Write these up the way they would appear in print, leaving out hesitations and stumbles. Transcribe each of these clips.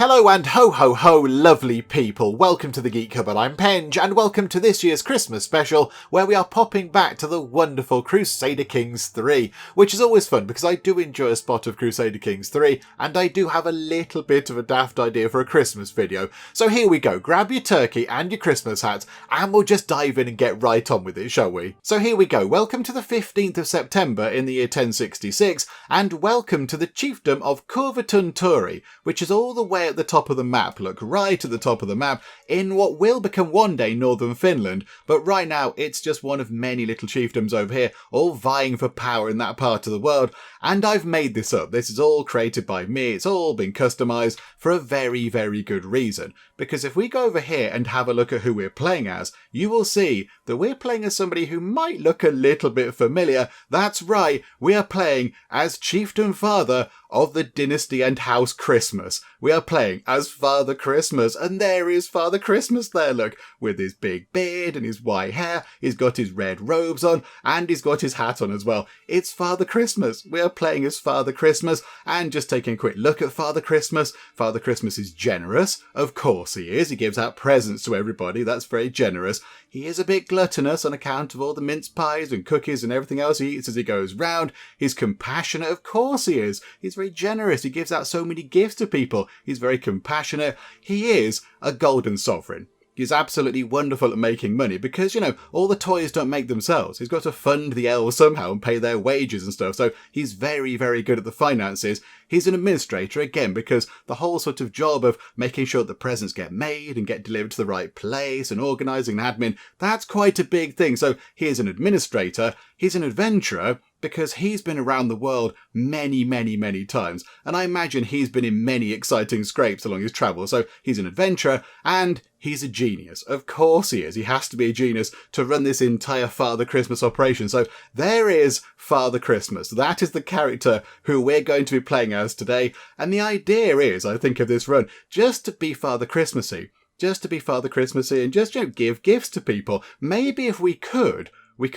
Hello and ho ho ho lovely people, welcome to the Geek Cupboard, I'm Penge, and welcome to this year's Christmas special where we are popping back to the wonderful Crusader Kings 3, which is always fun because I do enjoy a spot of Crusader Kings 3 and I do have a little bit of a daft idea for a Christmas video. So here we go, grab your turkey and your Christmas hat and we'll just dive in and get right on with it, shall we? So here we go, welcome to the 15th of September in the year 1066 and welcome to the chiefdom of Turi, which is all the way at the top of the map, look, right at the top of the map, in what will become one day northern Finland, but right now it's just one of many little chiefdoms over here, all vying for power in that part of the world, and I've made this up. This is all created by me, it's all been customised for a very, very good reason, because if we go over here and have a look at who we're playing as, you will see that we're playing as somebody who might look a little bit familiar. That's right, we are playing as Chieftain Father of the Dynasty and House Christmas. We are playing as Father Christmas, and there is Father Christmas there, look, with his big beard and his white hair. He's got his red robes on, and he's got his hat on as well. It's Father Christmas. We are playing as Father Christmas, and just taking a quick look at Father Christmas. Father Christmas is generous. Of course he is. He gives out presents to everybody. That's very generous. He is a bit gluttonous on account of all the mince pies and cookies and everything else he eats as he goes round. He's compassionate. Of course he is. He's very generous. He gives out so many gifts to people. He's very compassionate. He is a golden sovereign. He's absolutely wonderful at making money because, you know, all the toys don't make themselves. He's got to fund the elves somehow and pay their wages and stuff. So he's very, very good at the finances. He's an administrator, again, because the whole sort of job of making sure that presents get made and get delivered to the right place and organising and admin, that's quite a big thing. So he is an administrator. He's an adventurer, because he's been around the world many, many, many times. And I imagine he's been in many exciting scrapes along his travels. So he's an adventurer and he's a genius. Of course he is. He has to be a genius to run this entire Father Christmas operation. So there is Father Christmas. That is the character who we're going to be playing as today. And the idea is, I think, of this run, just to be Father Christmassy. Just to be Father Christmassy and just, you know, give gifts to people. Maybe if we could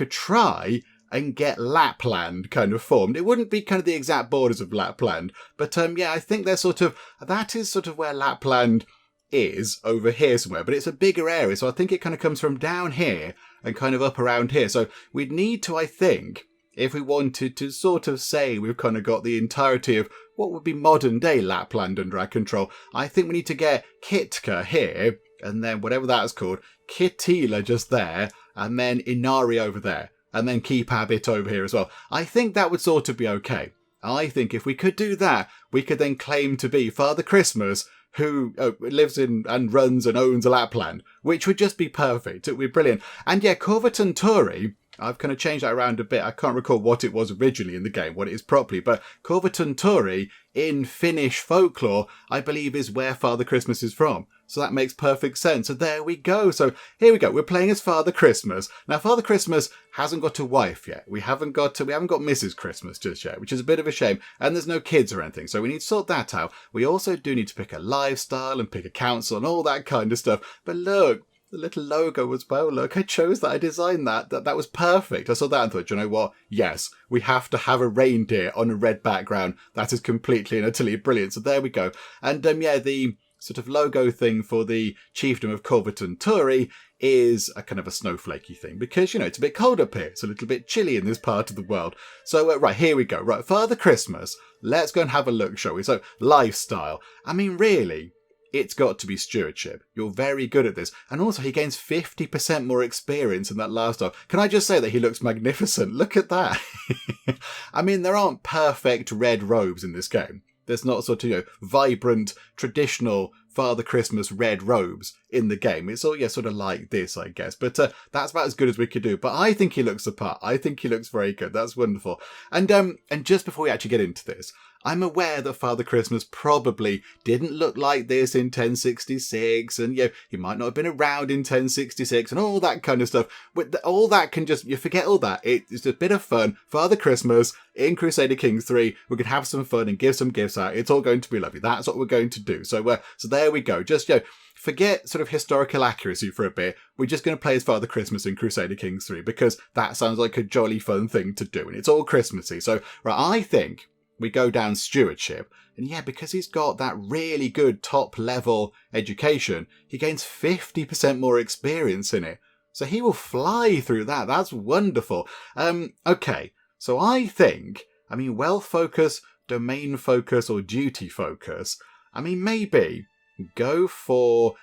try and get Lapland kind of formed. It wouldn't be kind of the exact borders of Lapland, but yeah, I think they're that is sort of where Lapland is, over here somewhere, but it's a bigger area, so I think it kind of comes from down here and kind of up around here. So we'd need to, I think, if we wanted to sort of say we've kind of got the entirety of what would be modern day Lapland under our control, I think we need to get Kitka here, and then whatever that's called, Kittila just there, and then Inari over there. And then keep our bit over here as well. I think that would sort of be okay. I think if we could do that, we could then claim to be Father Christmas, who lives in and runs and owns a Lapland, which would just be perfect. It would be brilliant. And yeah, Turi, I've kind of changed that around a bit. I can't recall what it was originally in the game, what it is properly, but Turi in Finnish folklore, I believe, is where Father Christmas is from. So that makes perfect sense. So there we go. So here we go. We're playing as Father Christmas. Now, Father Christmas hasn't got a wife yet. We haven't got Mrs. Christmas just yet, which is a bit of a shame. And there's no kids or anything. So we need to sort that out. We also do need to pick a lifestyle and pick a council and all that kind of stuff. But look, the little logo as well. Look, I chose that. I designed that. That was perfect. I saw that and thought, you know what? Yes, we have to have a reindeer on a red background. That is completely and utterly brilliant. So there we go. And yeah, the sort of logo thing for the chiefdom of Turi is a kind of a snowflakey thing because, you know, it's a bit cold up here. It's a little bit chilly in this part of the world. So, right, here we go. Right, Father Christmas. Let's go and have a look, shall we? So, lifestyle. I mean, really, it's got to be stewardship. You're very good at this. And also, he gains 50% more experience in that lifestyle. Can I just say that he looks magnificent? Look at that. I mean, there aren't perfect red robes in this game. There's not sort of, you know, vibrant, traditional Father Christmas red robes in the game. It's all, yeah, sort of like this, I guess. But that's about as good as we could do. But I think he looks the part. I think he looks very good. That's wonderful. And just before we actually get into this, I'm aware that Father Christmas probably didn't look like this in 1066, and he might not have been around in 1066 and all that kind of stuff. But all that can just, you forget all that. It's a bit of fun. Father Christmas in Crusader Kings 3, we can have some fun and give some gifts out. It's all going to be lovely. That's what we're going to do. So there we go. Just, forget sort of historical accuracy for a bit. We're just going to play as Father Christmas in Crusader Kings 3 because that sounds like a jolly fun thing to do, and it's all Christmassy. So, right, I think we go down stewardship. And yeah, because he's got that really good top level education, he gains 50% more experience in it. So he will fly through that. That's wonderful. Okay, so I think, wealth focus, domain focus, or duty focus. Maybe go for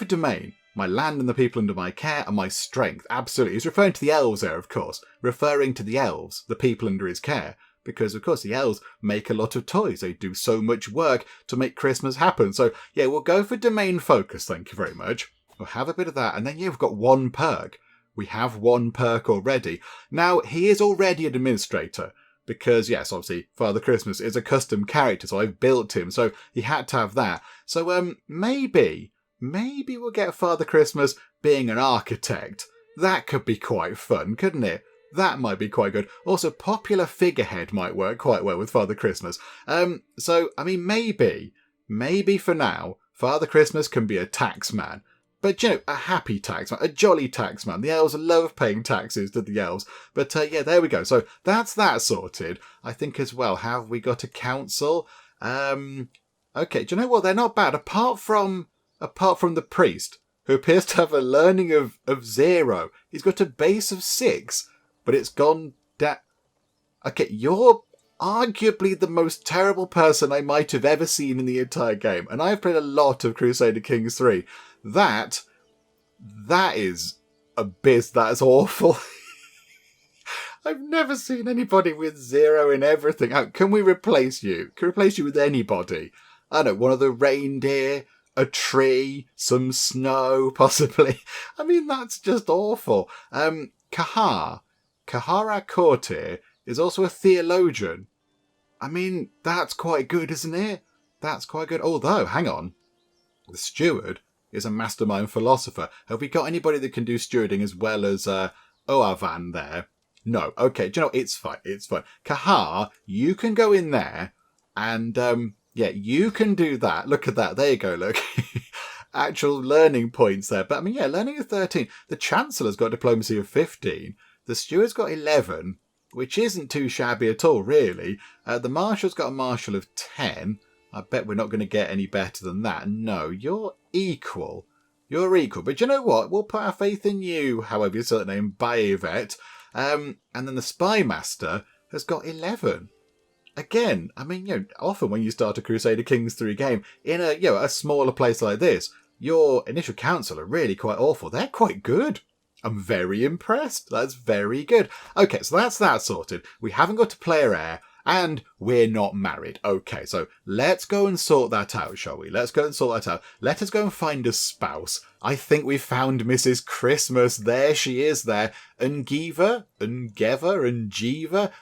domain. My land and the people under my care and my strength. Absolutely. He's referring to the elves there, of course. Referring to the elves, the people under his care. Because, of course, the elves make a lot of toys. They do so much work to make Christmas happen. So, yeah, we'll go for domain focus, thank you very much. We'll have a bit of that. And then, yeah, we've got one perk. We have one perk already. Now, he is already an administrator. Because, yes, obviously, Father Christmas is a custom character, so I've built him. So he had to have that. So, maybe we'll get Father Christmas being an architect. That could be quite fun, couldn't it? That might be quite good. Also, popular figurehead might work quite well with Father Christmas. Maybe for now, Father Christmas can be a taxman. But, a happy taxman, a jolly taxman. The elves love paying taxes to the elves. But, yeah, there we go. So that's that sorted. I think as well, have we got a council? Okay, do you know what? They're not bad. Apart from the priest, who appears to have a learning of 0. He's got a base of 6. But it's gone down. Okay, you're arguably the most terrible person I might have ever seen in the entire game. And I've played a lot of Crusader Kings 3. That is abyss. That's awful. I've never seen anybody with 0 in everything. Can we replace you? Can we replace you with anybody? I don't know, one of the reindeer, a tree, some snow, possibly. That's just awful. Kahara Courtier is also a theologian. That's quite good, isn't it? That's quite good. Although, hang on. The steward is a mastermind philosopher. Have we got anybody that can do stewarding as well as Oavan there? No. Okay, do you know, it's fine. It's fine. Kahar, you can go in there and, you can do that. Look at that. There you go, look. Actual learning points there. But, learning of 13. The Chancellor's got diplomacy of 15. The steward's got 11, which isn't too shabby at all, really. The marshal's got a marshal of 10. I bet we're not going to get any better than that. No, you're equal. You're equal. But you know what? We'll put our faith in you, however you say the name, Bayevet. And then the spy master has got 11. Again, often when you start a Crusader Kings 3 game, in a smaller place like this, your initial council are really quite awful. They're quite good. I'm very impressed. That's very good. Okay, so that's that sorted. We haven't got a player heir, and we're not married. Okay, so let's go and sort that out, shall we? Let's go and sort that out. Let us go and find a spouse. I think we found Mrs. Christmas. There she is there. Ungiva?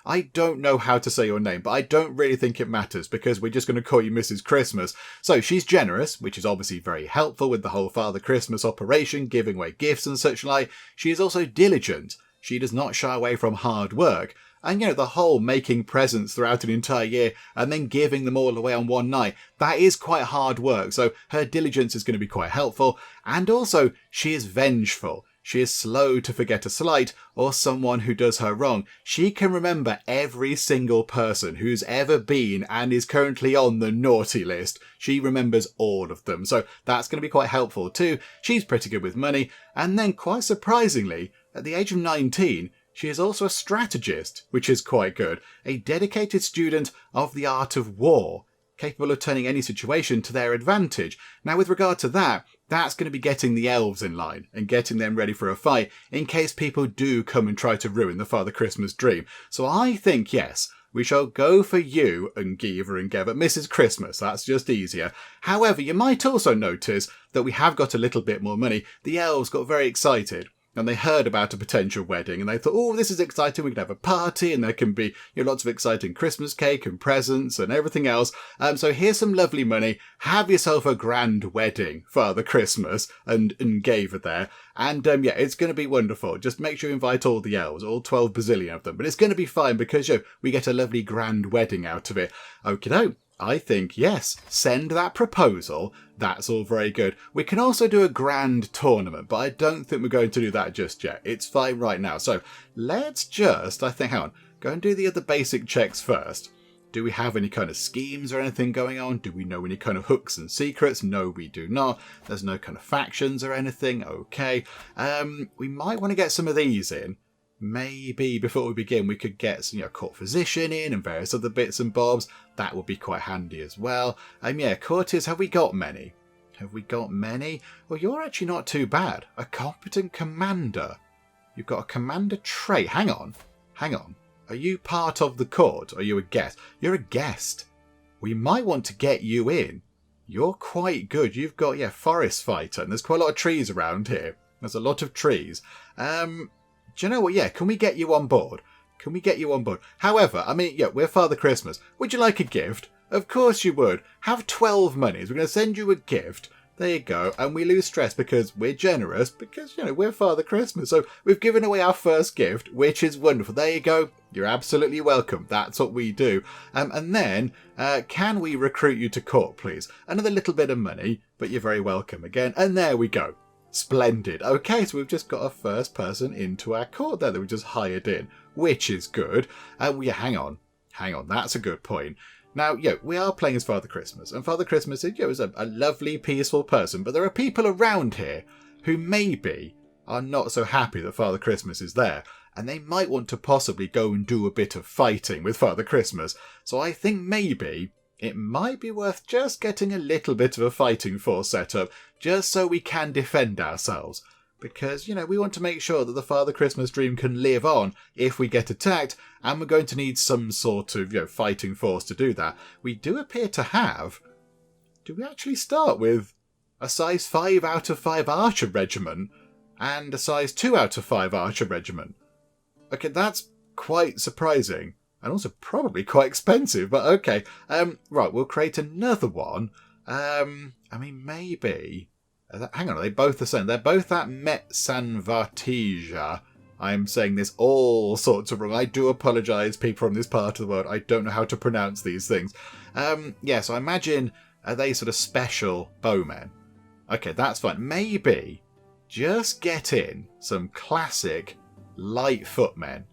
I don't know how to say your name, but I don't really think it matters because we're just going to call you Mrs. Christmas. So she's generous, which is obviously very helpful with the whole Father Christmas operation, giving away gifts and such like. She is also diligent. She does not shy away from hard work. And, the whole making presents throughout an entire year and then giving them all away on one night, that is quite hard work. So her diligence is going to be quite helpful. And also, she is vengeful. She is slow to forget a slight or someone who does her wrong. She can remember every single person who's ever been and is currently on the naughty list. She remembers all of them. So that's going to be quite helpful too. She's pretty good with money. And then, quite surprisingly, at the age of 19, she is also a strategist, which is quite good. A dedicated student of the art of war, capable of turning any situation to their advantage. Now, with regard to that, that's going to be getting the elves in line and getting them ready for a fight in case people do come and try to ruin the Father Christmas dream. So I think, yes, we shall go for you and Giva and Geva, Mrs. Christmas. That's just easier. However, you might also notice that we have got a little bit more money. The elves got very excited. And they heard about a potential wedding and they thought, oh, this is exciting. We can have a party and there can be lots of exciting Christmas cake and presents and everything else. So here's some lovely money. Have yourself a grand wedding, Father Christmas, and gave it there. And it's going to be wonderful. Just make sure you invite all the elves, all 12 bazillion of them. But it's going to be fine because we get a lovely grand wedding out of it. Okie doke. I think, yes, send that proposal. That's all very good. We can also do a grand tournament, but I don't think we're going to do that just yet. It's fine right now. So let's just, hang on, go and do the other basic checks first. Do we have any kind of schemes or anything going on? Do we know any kind of hooks and secrets? No, we do not. There's no kind of factions or anything. Okay. We might want to get some of these in. Maybe before we begin, we could get some, court physician in and various other bits and bobs. That would be quite handy as well. Yeah, courtiers, have we got many? Have we got many? Well, you're actually not too bad. A competent commander. You've got a commander trait. Hang on. Are you part of the court? Or are you a guest? You're a guest. We might want to get you in. You're quite good. You've got, forest fighter. And there's quite a lot of trees around here. There's a lot of trees. Do you know what? Yeah, can we get you on board? However, we're Father Christmas. Would you like a gift? Of course you would. Have 12 monies. We're going to send you a gift. There you go. And we lose stress because we're generous. Because, we're Father Christmas. So we've given away our first gift, which is wonderful. There you go. You're absolutely welcome. That's what we do. And then, can we recruit you to court, please? Another little bit of money, but you're very welcome again. And there we go. Splendid. Okay, so we've just got a first person into our court there that we just hired in, which is good. Hang on. That's a good point. Now, we are playing as Father Christmas, and Father Christmas is a lovely, peaceful person, but there are people around here who maybe are not so happy that Father Christmas is there, and they might want to possibly go and do a bit of fighting with Father Christmas. So I think maybe it might be worth just getting a little bit of a fighting force set up, just so we can defend ourselves. Because, we want to make sure that the Father Christmas dream can live on if we get attacked, and we're going to need some sort of, fighting force to do that. We do appear to have... Do we actually start with a size 5 out of 5 archer regiment and a size 2 out of 5 archer regiment? Okay, that's quite surprising. And also probably quite expensive, but okay. Right, we'll create another one. Maybe... Hang on, are they both the same? They're both at Metsanvartija. I'm saying this all sorts of wrong. I do apologise, people from this part of the world. I don't know how to pronounce these things. So I imagine, are they sort of special bowmen? Okay, that's fine. Maybe just get in some classic light footmen.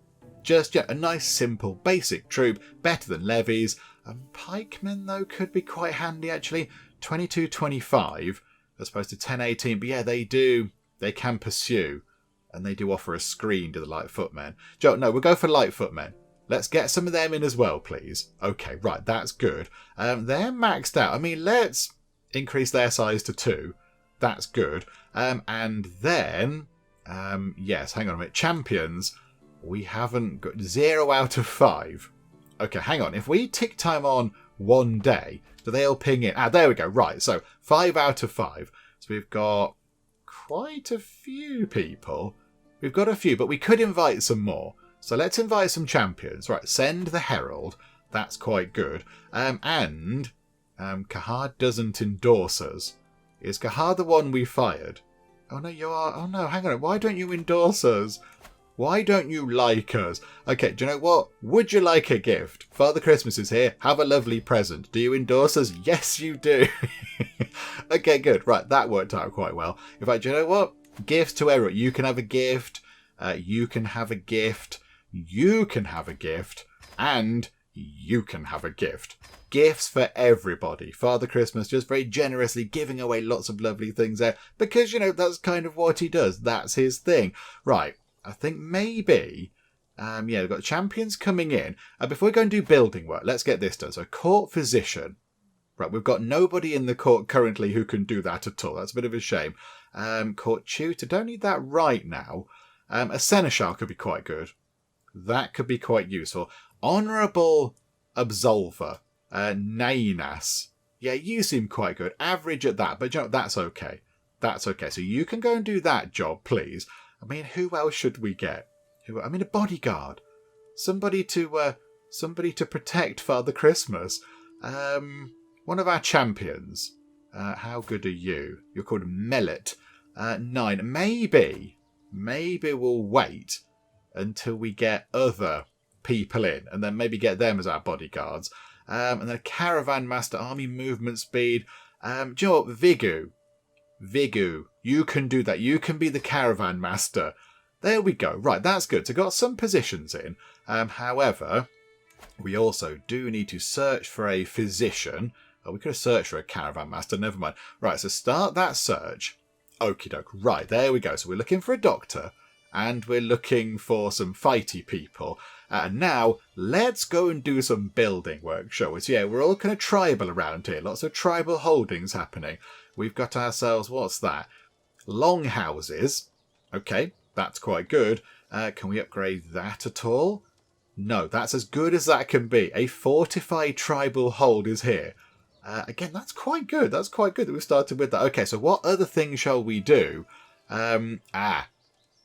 Just a nice, simple, basic troop, better than levies. Pikemen, though, could be quite handy, actually. 22-25. As opposed to 10-18, but they can pursue, and they do offer a screen to the light footmen. Joe, no, we'll go for light footmen. Let's get some of them in as well, please. Okay, right, that's good. They're maxed out. Let's increase their size to 2. That's good. And then, yes, hang on a minute. Champions, we haven't got 0 out of 5. Okay, hang on. If we tick time on 1 day, do they all ping in? There we go. Right, so 5 out of 5. So we've got quite a few people. We've got a few, but we could invite some more. So let's invite some champions. Right, send the herald. That's quite good. And Kahar doesn't endorse us. Is Kahar the one we fired? Oh, no, you are. Oh, no, hang on. Why don't you endorse us? Why don't you like us? Okay, do you know what? Would you like a gift? Father Christmas is here. Have a lovely present. Do you endorse us? Yes, you do. Okay, good. Right, that worked out quite well. In fact, do you know what? Gifts to everyone. You can have a gift. You can have a gift. You can have a gift. And you can have a gift. Gifts for everybody. Father Christmas just very generously giving away lots of lovely things there. Because, that's kind of what he does. That's his thing. Right. I think maybe, we've got champions coming in. Before we go and do building work, let's get this done. So, court physician. Right, we've got nobody in the court currently who can do that at all. That's a bit of a shame. Court tutor, don't need that right now. A seneschal could be quite good. That could be quite useful. Honourable absolver. Nainas. Yeah, you seem quite good. Average at that, but that's okay. That's okay. So you can go and do that job, please. Who else should we get? A bodyguard. Somebody to protect Father Christmas. One of our champions. How good are you? You're called Mellet. 9. Maybe we'll wait until we get other people in, and then maybe get them as our bodyguards. And then a caravan master, army movement speed. Do you know what? Vigu, you can do that. You can be the caravan master. There we go. Right, that's good. So got some positions in. However, We also do need to search for a physician. Oh, we could have searched for a caravan master. Never mind. Right, so start that search. Okie doke. Right, there we go. So we're looking for a doctor. And we're looking for some fighty people. And now, let's go and do some building work, shall we? So yeah, we're all kind of tribal around here. Lots of tribal holdings happening. We've got ourselves, what's that? Longhouses. Okay, that's quite good. Can we upgrade that at all? No, that's as good as that can be. A fortified tribal hold is here. Again, that's quite good. That's quite good that we've started with that. Okay, so what other things shall we do?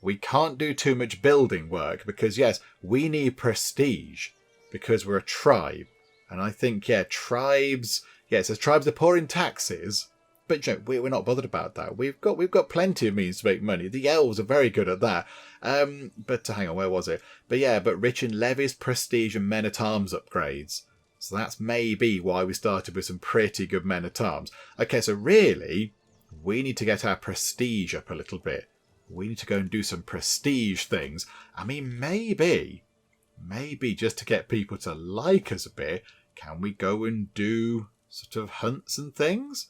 We can't do too much building work because, yes, we need prestige because we're a tribe. And I think, yeah, tribes... Yeah, it says tribes are poor in taxes. But you know, we're not bothered about that. We've got plenty of means to make money. The elves are very good at that. But hang on, where was it? But yeah, but rich in levies, prestige, and men-at-arms upgrades. So that's maybe why we started with some pretty good men-at-arms. Okay, so really, we need to get our prestige up a little bit. We need to go and do some prestige things. I mean, maybe just to get people to like us a bit, can we go and do sort of hunts and things?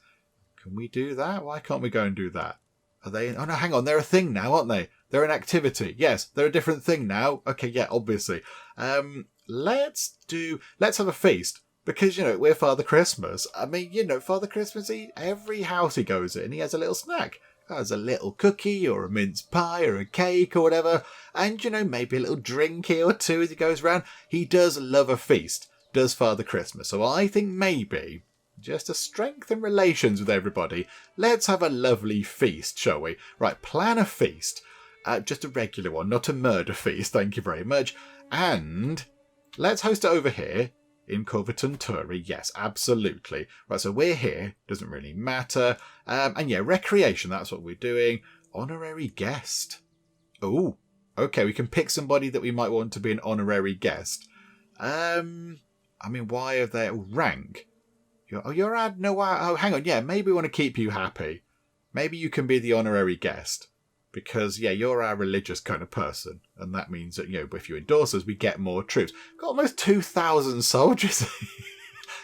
Can we do that? Why can't we go and do that? Are they... Oh, no, hang on. They're a thing now, aren't they? They're an activity. Yes, they're a different thing now. Okay, yeah, obviously. Let's have a feast. Because, you know, we're Father Christmas. I mean, you know, Father Christmas, every house he goes in, he has a little snack. Has a little cookie or a mince pie or a cake or whatever. And, you know, maybe a little drinky or two as he goes around. He does love a feast, does Father Christmas. So I think maybe... just to strengthen relations with everybody, let's have a lovely feast, shall we? Right, plan a feast. Just a regular one, not a murder feast, thank you very much. And let's host it over here in Corverton Turi. Yes, absolutely. Right, so we're here. Doesn't really matter. And yeah, recreation, that's what we're doing. Honorary guest. Oh, okay, we can pick somebody that we might want to be an honorary guest. I mean, why are they rank? You're ad... No, oh, hang on. Yeah, maybe we want to keep you happy. Maybe you can be the honorary guest. Because, yeah, you're our religious kind of person. And that means that, you know, if you endorse us, we get more troops. Got almost 2,000 soldiers.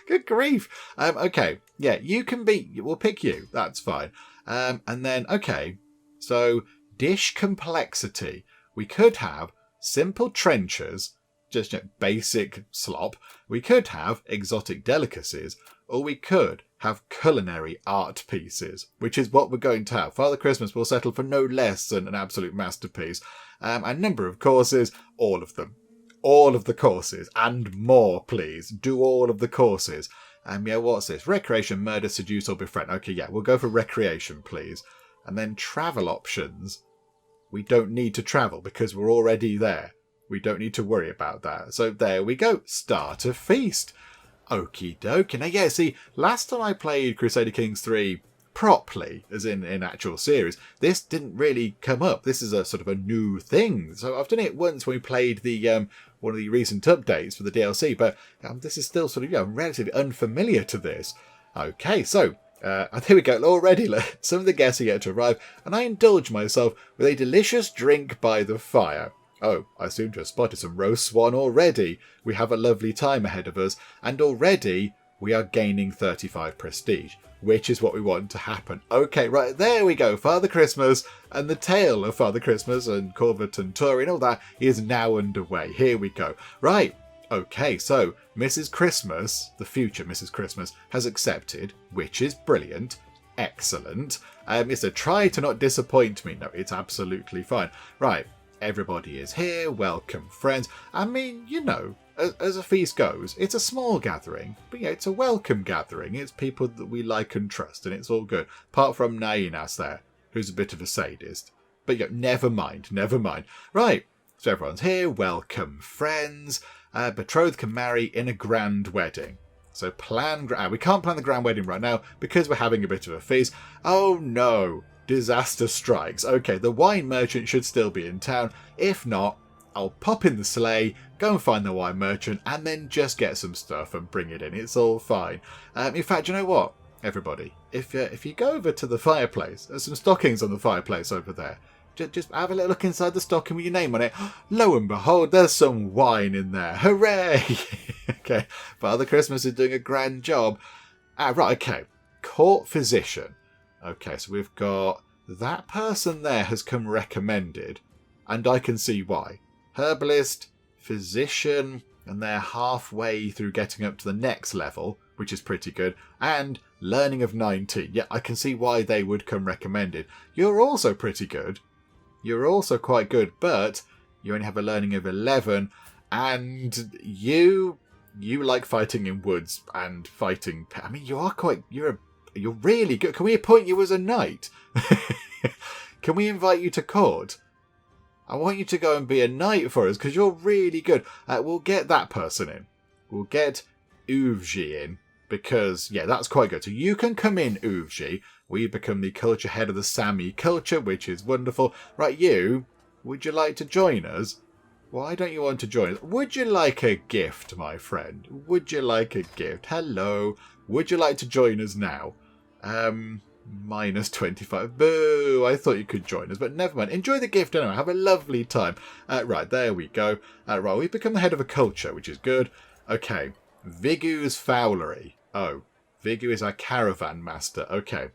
Good grief. Okay. Yeah, you can be... We'll pick you. That's fine. And then, okay. So, dish complexity. We could have simple trenchers. Just, you know, basic slop. We could have exotic delicacies. Or we could have culinary art pieces, which is what we're going to have. Father Christmas will settle for no less than an absolute masterpiece. A number of courses, all of them. All of the courses, and more, please. Do all of the courses. Yeah, what's this? Recreation, murder, seduce, or befriend. Okay, yeah, we'll go for recreation, please. And then travel options. We don't need to travel because we're already there. We don't need to worry about that. So there we go. Start a feast. Okie dokie. Now, yeah, see, last time I played Crusader Kings 3 properly, as in actual series, this didn't really come up. This is a sort of a new thing. So I've done it once when we played the one of the recent updates for the DLC, but this is still sort of, you know, relatively unfamiliar to this. Okay, so here we go. Already, some of the guests are yet to arrive, and I indulge myself with a delicious drink by the fire. Oh, I seem to have spotted some roast swan already. We have a lovely time ahead of us, and already we are gaining 35 prestige, which is what we want to happen. Okay, right, there we go. Father Christmas and the tale of Father Christmas and Corverton Turi and all that is now underway. Here we go. Right, okay, so Mrs. Christmas, the future Mrs. Christmas, has accepted, which is brilliant. Excellent. It's a try to not disappoint me. No, it's absolutely fine. Right. Everybody is here, welcome friends. I mean, you know, as a feast goes, it's a small gathering, but yeah, it's a welcome gathering. It's people that we like and trust, and it's all good. Apart from Nainas there, who's a bit of a sadist. But yeah, never mind. Right, so everyone's here, welcome friends. Betrothed can marry in a grand wedding. So we can't plan the grand wedding right now because we're having a bit of a feast. Oh no. Disaster strikes. Okay, the wine merchant should still be in town. If not, I'll pop in the sleigh, go and find the wine merchant, and then just get some stuff and bring it in. It's all fine. In fact, you know what, everybody? If you go over to the fireplace, there's some stockings on the fireplace over there. Just have a little look inside the stocking with your name on it. Lo and behold, there's some wine in there. Hooray! Okay, Father Christmas is doing a grand job. Right, okay. Court physician. Okay, so we've got that person there has come recommended, and I can see why. Herbalist, physician, and they're halfway through getting up to the next level, which is pretty good, and learning of 19. Yeah, I can see why they would come recommended. You're also pretty good. You're also quite good, but you only have a learning of 11, and you like fighting in woods and fighting. I mean, you're really good. Can we appoint you as a knight? Can we invite you to court? I want you to go and be a knight for us because you're really good. We'll get that person in. We'll get Uvji in because, yeah, that's quite good. So you can come in, Uvji. We become the culture head of the Sami culture, which is wonderful. Right, would you like to join us? Why don't you want to join us? Would you like a gift, my friend? Would you like a gift? Hello. Would you like to join us now? Minus 25. Boo! I thought you could join us, but never mind. Enjoy the gift anyway. Have a lovely time. Right, there we go. Right, we've become the head of a culture, which is good. Okay. Vigu's fowlery. Oh, Vigu is our caravan master. Okay.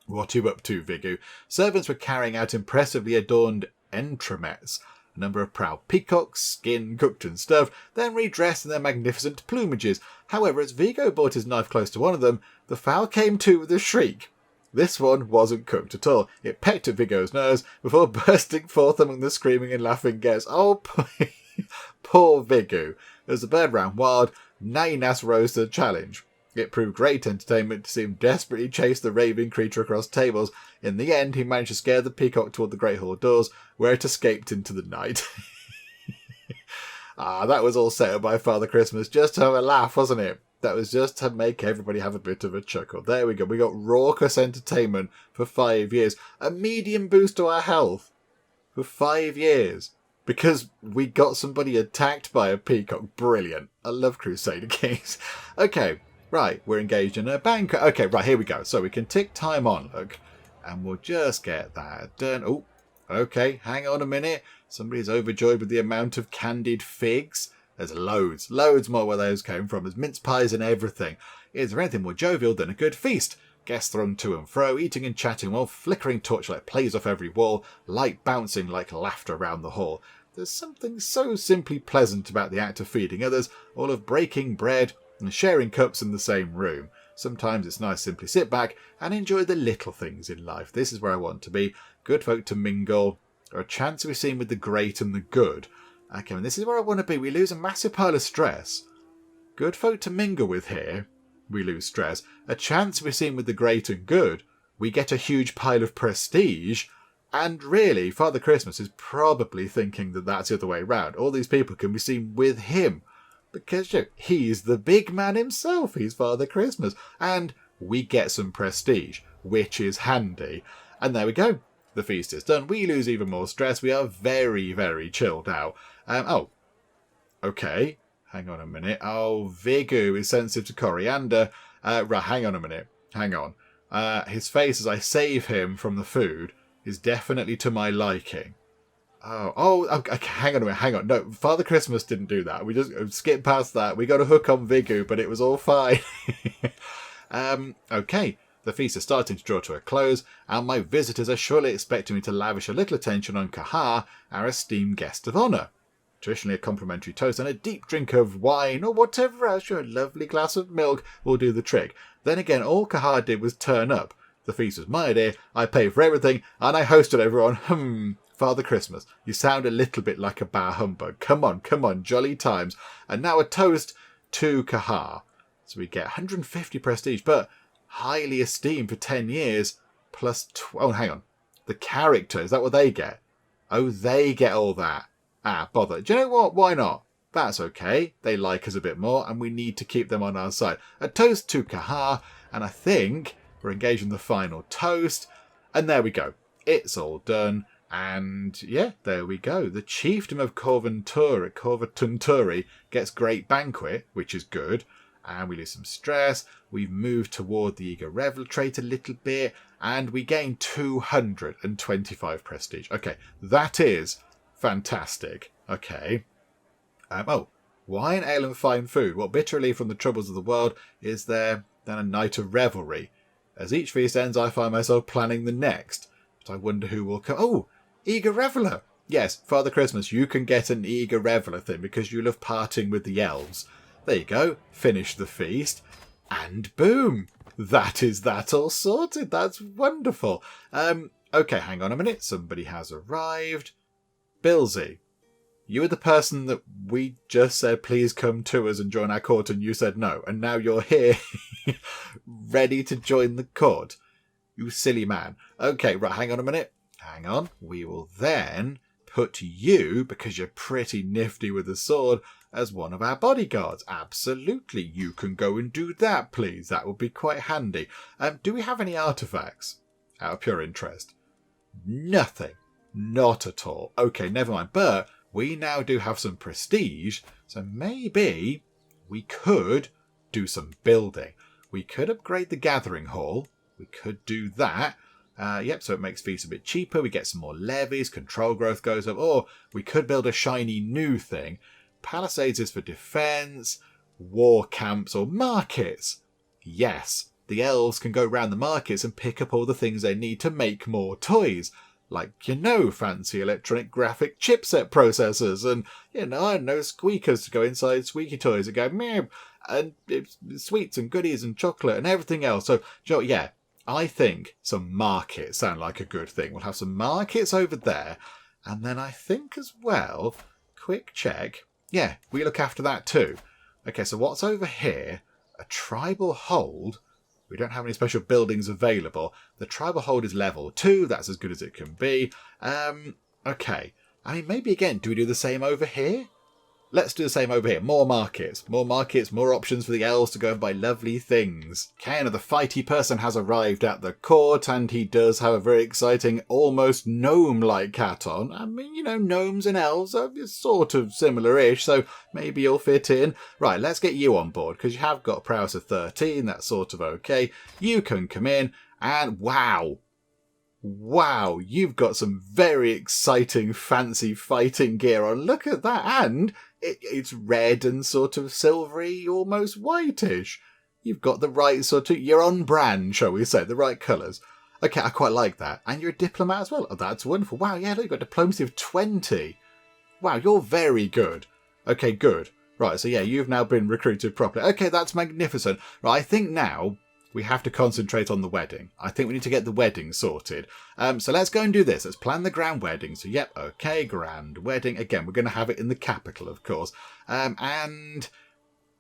What are you up to, Vigu? Servants were carrying out impressively adorned entremets. A number of proud peacocks, skinned, cooked and stuffed, then redressed in their magnificent plumages. However, as Vigo brought his knife close to one of them, the fowl came to with a shriek. This one wasn't cooked at all. It pecked at Vigo's nose before bursting forth among the screaming and laughing guests. Oh, poor Vigo. As the bird ran wild, Nainas rose to the challenge. It proved great entertainment to see him desperately chase the raving creature across tables. In the end, he managed to scare the peacock toward the Great Hall doors, where it escaped into the night. That was all set up by Father Christmas just to have a laugh, wasn't it? That was just to make everybody have a bit of a chuckle. There we go. We got raucous entertainment for 5 years. A medium boost to our health for 5 years. Because we got somebody attacked by a peacock. Brilliant. I love Crusader Kings. Okay. Right, we're engaged in a banquet. Okay, right, here we go. So we can tick time on, look. And we'll just get that done. Oh, okay, hang on a minute. Somebody's overjoyed with the amount of candied figs. There's loads more where those came from. There's mince pies and everything. Is there anything more jovial than a good feast? Guests throng to and fro, eating and chatting while flickering torchlight plays off every wall, light bouncing like laughter around the hall. There's something so simply pleasant about the act of feeding others, all of breaking bread and sharing cups in the same room. Sometimes it's nice to simply sit back and enjoy the little things in life. This is where I want to be. Good folk to mingle, or a chance to be seen with the great and the good. Okay, and this is where I want to be. We lose a massive pile of stress. Good folk to mingle with here. We lose stress. A chance to be seen with the great and good. We get a huge pile of prestige. And really, Father Christmas is probably thinking that that's the other way round. All these people can be seen with him. Because he's the big man himself. He's Father Christmas. And we get some prestige, which is handy. And there we go. The feast is done. We lose even more stress. We are very, very chilled out. Okay. Hang on a minute. Oh, Vigu is sensitive to coriander. Right, hang on a minute. Hang on. His face as I save him from the food is definitely to my liking. Okay, hang on a minute, hang on. No, Father Christmas didn't do that. We just skipped past that. We got a hook on Vigu, but it was all fine. Okay, the feast is starting to draw to a close, and my visitors are surely expecting me to lavish a little attention on Kahar, our esteemed guest of honour. Traditionally a complimentary toast and a deep drink of wine, or whatever else, a lovely glass of milk will do the trick. Then again, all Kahar did was turn up. The feast was my idea, I paid for everything, and I hosted everyone. Father Christmas, you sound a little bit like a bar humbug. Come on, jolly times. And now a toast to Kahar. So we get 150 prestige, but highly esteemed for 10 years, plus... hang on. The character, is that what they get? Oh, they get all that. Bother. Do you know what? Why not? That's okay. They like us a bit more, and we need to keep them on our side. A toast to Kahar, and I think we're engaged in the final toast. And there we go. It's all done. And yeah, there we go. The chiefdom of Corvatunturi gets great banquet, which is good. And we lose some stress. We've moved toward the eager revel trait a little bit. and we gain 225 prestige. Okay, that is fantastic. Okay. Wine, ale and fine food. What bitter relief from the troubles of the world is there than a night of revelry? As each feast ends, I find myself planning the next. But I wonder who will come. Oh, eager reveller. Yes, Father Christmas, you can get an eager reveller thing because you love parting with the elves. There you go. Finish the feast. And boom. That is that all sorted. That's wonderful. Okay, hang on a minute. Somebody has arrived. Billsy, you were the person that we just said, please come to us and join our court, and you said no. And now you're here, ready to join the court. You silly man. Okay, right, hang on a minute. Hang on. We will then put you, because you're pretty nifty with a sword, as one of our bodyguards. Absolutely. You can go and do that, please. That would be quite handy. Do we have any artifacts? Out of pure interest. Nothing. Not at all. Okay, never mind. But we now do have some prestige, so maybe we could do some building. We could upgrade the gathering hall. We could do that. Yep, so it makes fees a bit cheaper. We get some more levies. Control growth goes up. Or we could build a shiny new thing. Palisades is for defense, war camps, or markets. Yes, the elves can go round the markets and pick up all the things they need to make more toys. Like, fancy electronic graphic chipset processors and, I don't know, squeakers to go inside squeaky toys and go, meow, and sweets and goodies and chocolate and everything else. So, yeah, I think some markets sound like a good thing. We'll have some markets over there. And then I think as well, quick check. Yeah, we look after that too. Okay, so what's over here? A tribal hold. We don't have any special buildings available. The tribal hold is level 2. That's as good as it can be. Okay. I mean, maybe again, do we do the same over here? Let's do the same over here. More markets, more options for the elves to go and buy lovely things. Ken, the fighty person, has arrived at the court, and he does have a very exciting, almost gnome-like hat on. I mean, gnomes and elves are sort of similar-ish, so maybe you'll fit in. Right, let's get you on board, because you have got a prowess of 13. That's sort of okay. You can come in, and wow, you've got some very exciting, fancy fighting gear on. Look at that, and it's red and sort of silvery, almost whitish. You've got the right you're on brand, shall we say, the right colours. Okay, I quite like that. And you're a diplomat as well. Oh, that's wonderful. Wow, yeah, look, you've got diplomacy of 20. Wow, you're very good. Okay, good. Right, so yeah, you've now been recruited properly. Okay, that's magnificent. Right, I think now we have to concentrate on the wedding. I think we need to get the wedding sorted. So let's go and do this. Let's plan the grand wedding. So, yep, okay, grand wedding. Again, we're going to have it in the capital, of course. And,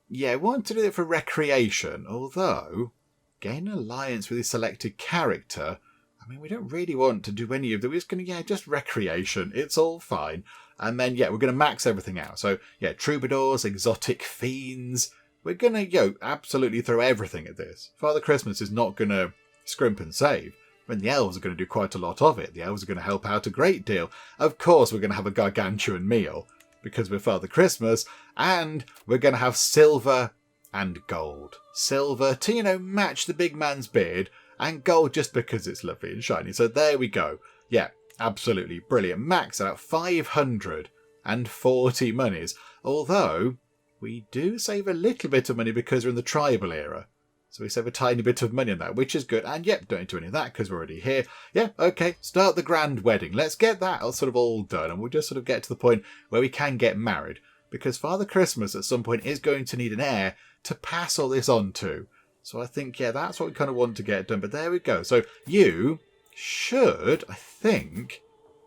yeah, we want to do it for recreation. Although, gain an alliance with a selected character. I mean, we don't really want to do any of that. We're just going to, just recreation. It's all fine. And then, yeah, we're going to max everything out. So, yeah, troubadours, exotic fiends. We're going to, absolutely throw everything at this. Father Christmas is not going to scrimp and save. I mean, the elves are going to do quite a lot of it. The elves are going to help out a great deal. Of course, we're going to have a gargantuan meal because we're Father Christmas. And we're going to have silver and gold. Silver to, match the big man's beard. And gold just because it's lovely and shiny. So there we go. Yeah, absolutely brilliant. Max out 540 monies. Although we do save a little bit of money because we're in the tribal era. So we save a tiny bit of money on that, which is good. And yep, don't do any of that because we're already here. Yeah, okay, start the grand wedding. Let's get that sort of all done. And we'll just sort of get to the point where we can get married. Because Father Christmas at some point is going to need an heir to pass all this on to. So I think, that's what we kind of want to get done. But there we go. So you should, I think,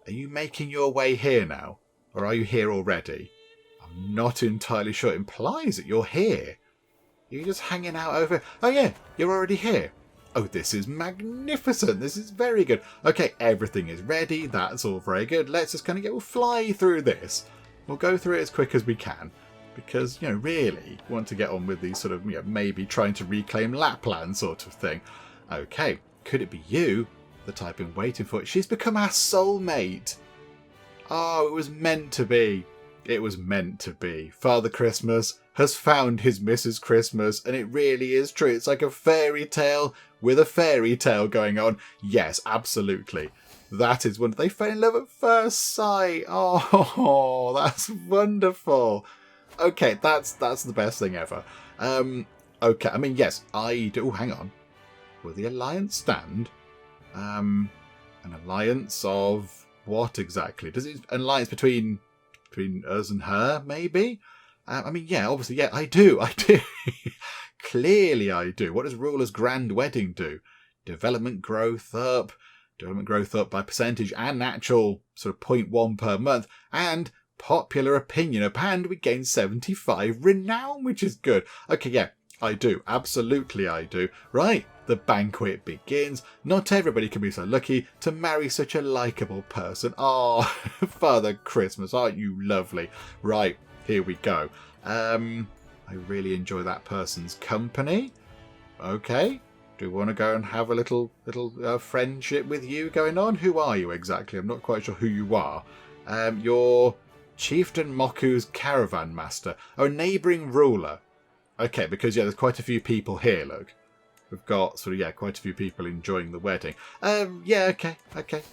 are you making your way here now? Or are you here already? I'm not entirely sure. It implies that you're here. You're just hanging out over... Oh, yeah, you're already here. Oh, this is magnificent. This is very good. Okay, everything is ready. That's all very good. Let's just we'll fly through this. We'll go through it as quick as we can. Because, really want to get on with these sort of, maybe trying to reclaim Lapland sort of thing. Okay, could it be you that I've been waiting for? She's become our soulmate. Oh, it was meant to be. It was meant to be. Father Christmas, has found his Mrs. Christmas, and it really is true. It's like a fairy tale with a fairy tale going on. Yes, absolutely. That is when they fell in love at first sight. Oh, that's wonderful. Okay, that's the best thing ever. Okay, I mean, yes, I do. Oh, hang on. Will the alliance stand? An alliance of what exactly? Does it an alliance between us and her? Maybe. I mean, yeah, obviously, yeah, I do. Clearly, I do. What does Ruler's Grand Wedding do? Development growth up by percentage and actual sort of 0.1 per month, and popular opinion up, and we gain 75 renown, which is good. Okay, yeah, I do. Absolutely, I do. Right, the banquet begins. Not everybody can be so lucky to marry such a likeable person. Oh, Father Christmas, aren't you lovely? Right, here we go. I really enjoy that person's company. Okay. Do we want to go and have a little friendship with you going on? Who are you exactly? I'm not quite sure who you are. You're Chieftain Moku's caravan master. Oh, neighbouring ruler. Okay, because, yeah, there's quite a few people here, look. We've got, quite a few people enjoying the wedding. Yeah, okay.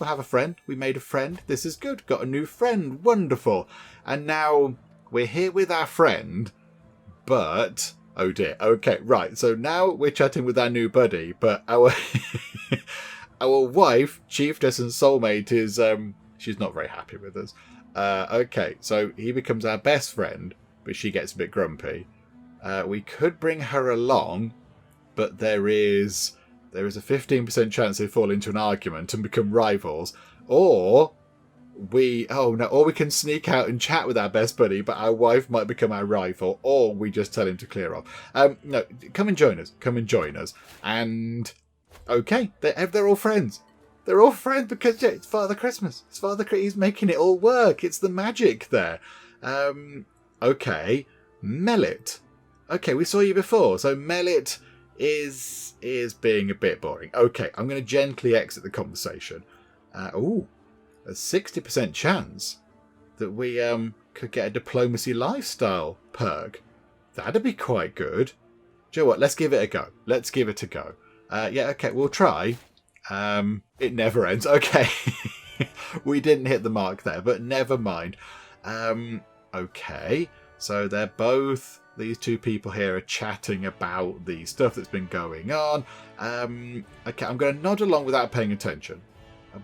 We'll have a friend. We made a friend. This is good. Got a new friend. Wonderful. And now we're here with our friend, but... Oh dear. Okay, right. So now we're chatting with our new buddy, but our our wife, chiefess and soulmate, is she's not very happy with us. Okay, so he becomes our best friend, but she gets a bit grumpy. We could bring her along, but there is a 15% chance they fall into an argument and become rivals, or we can sneak out and chat with our best buddy, but our wife might become our rival, or we just tell him to clear off. No, come and join us. And okay, they're all friends. They're all friends because, yeah, it's Father Christmas. He's making it all work. It's the magic there. Okay, Mellit. Okay, we saw you before, so Mellit is being a bit boring. Okay, I'm going to gently exit the conversation. A 60% chance that we could get a diplomacy lifestyle perk. That'd be quite good. Do you know what? Let's give it a go. Yeah, okay, we'll try. It never ends. Okay. We didn't hit the mark there, but never mind. Okay. So these two people here are chatting about the stuff that's been going on. Okay, I'm going to nod along without paying attention,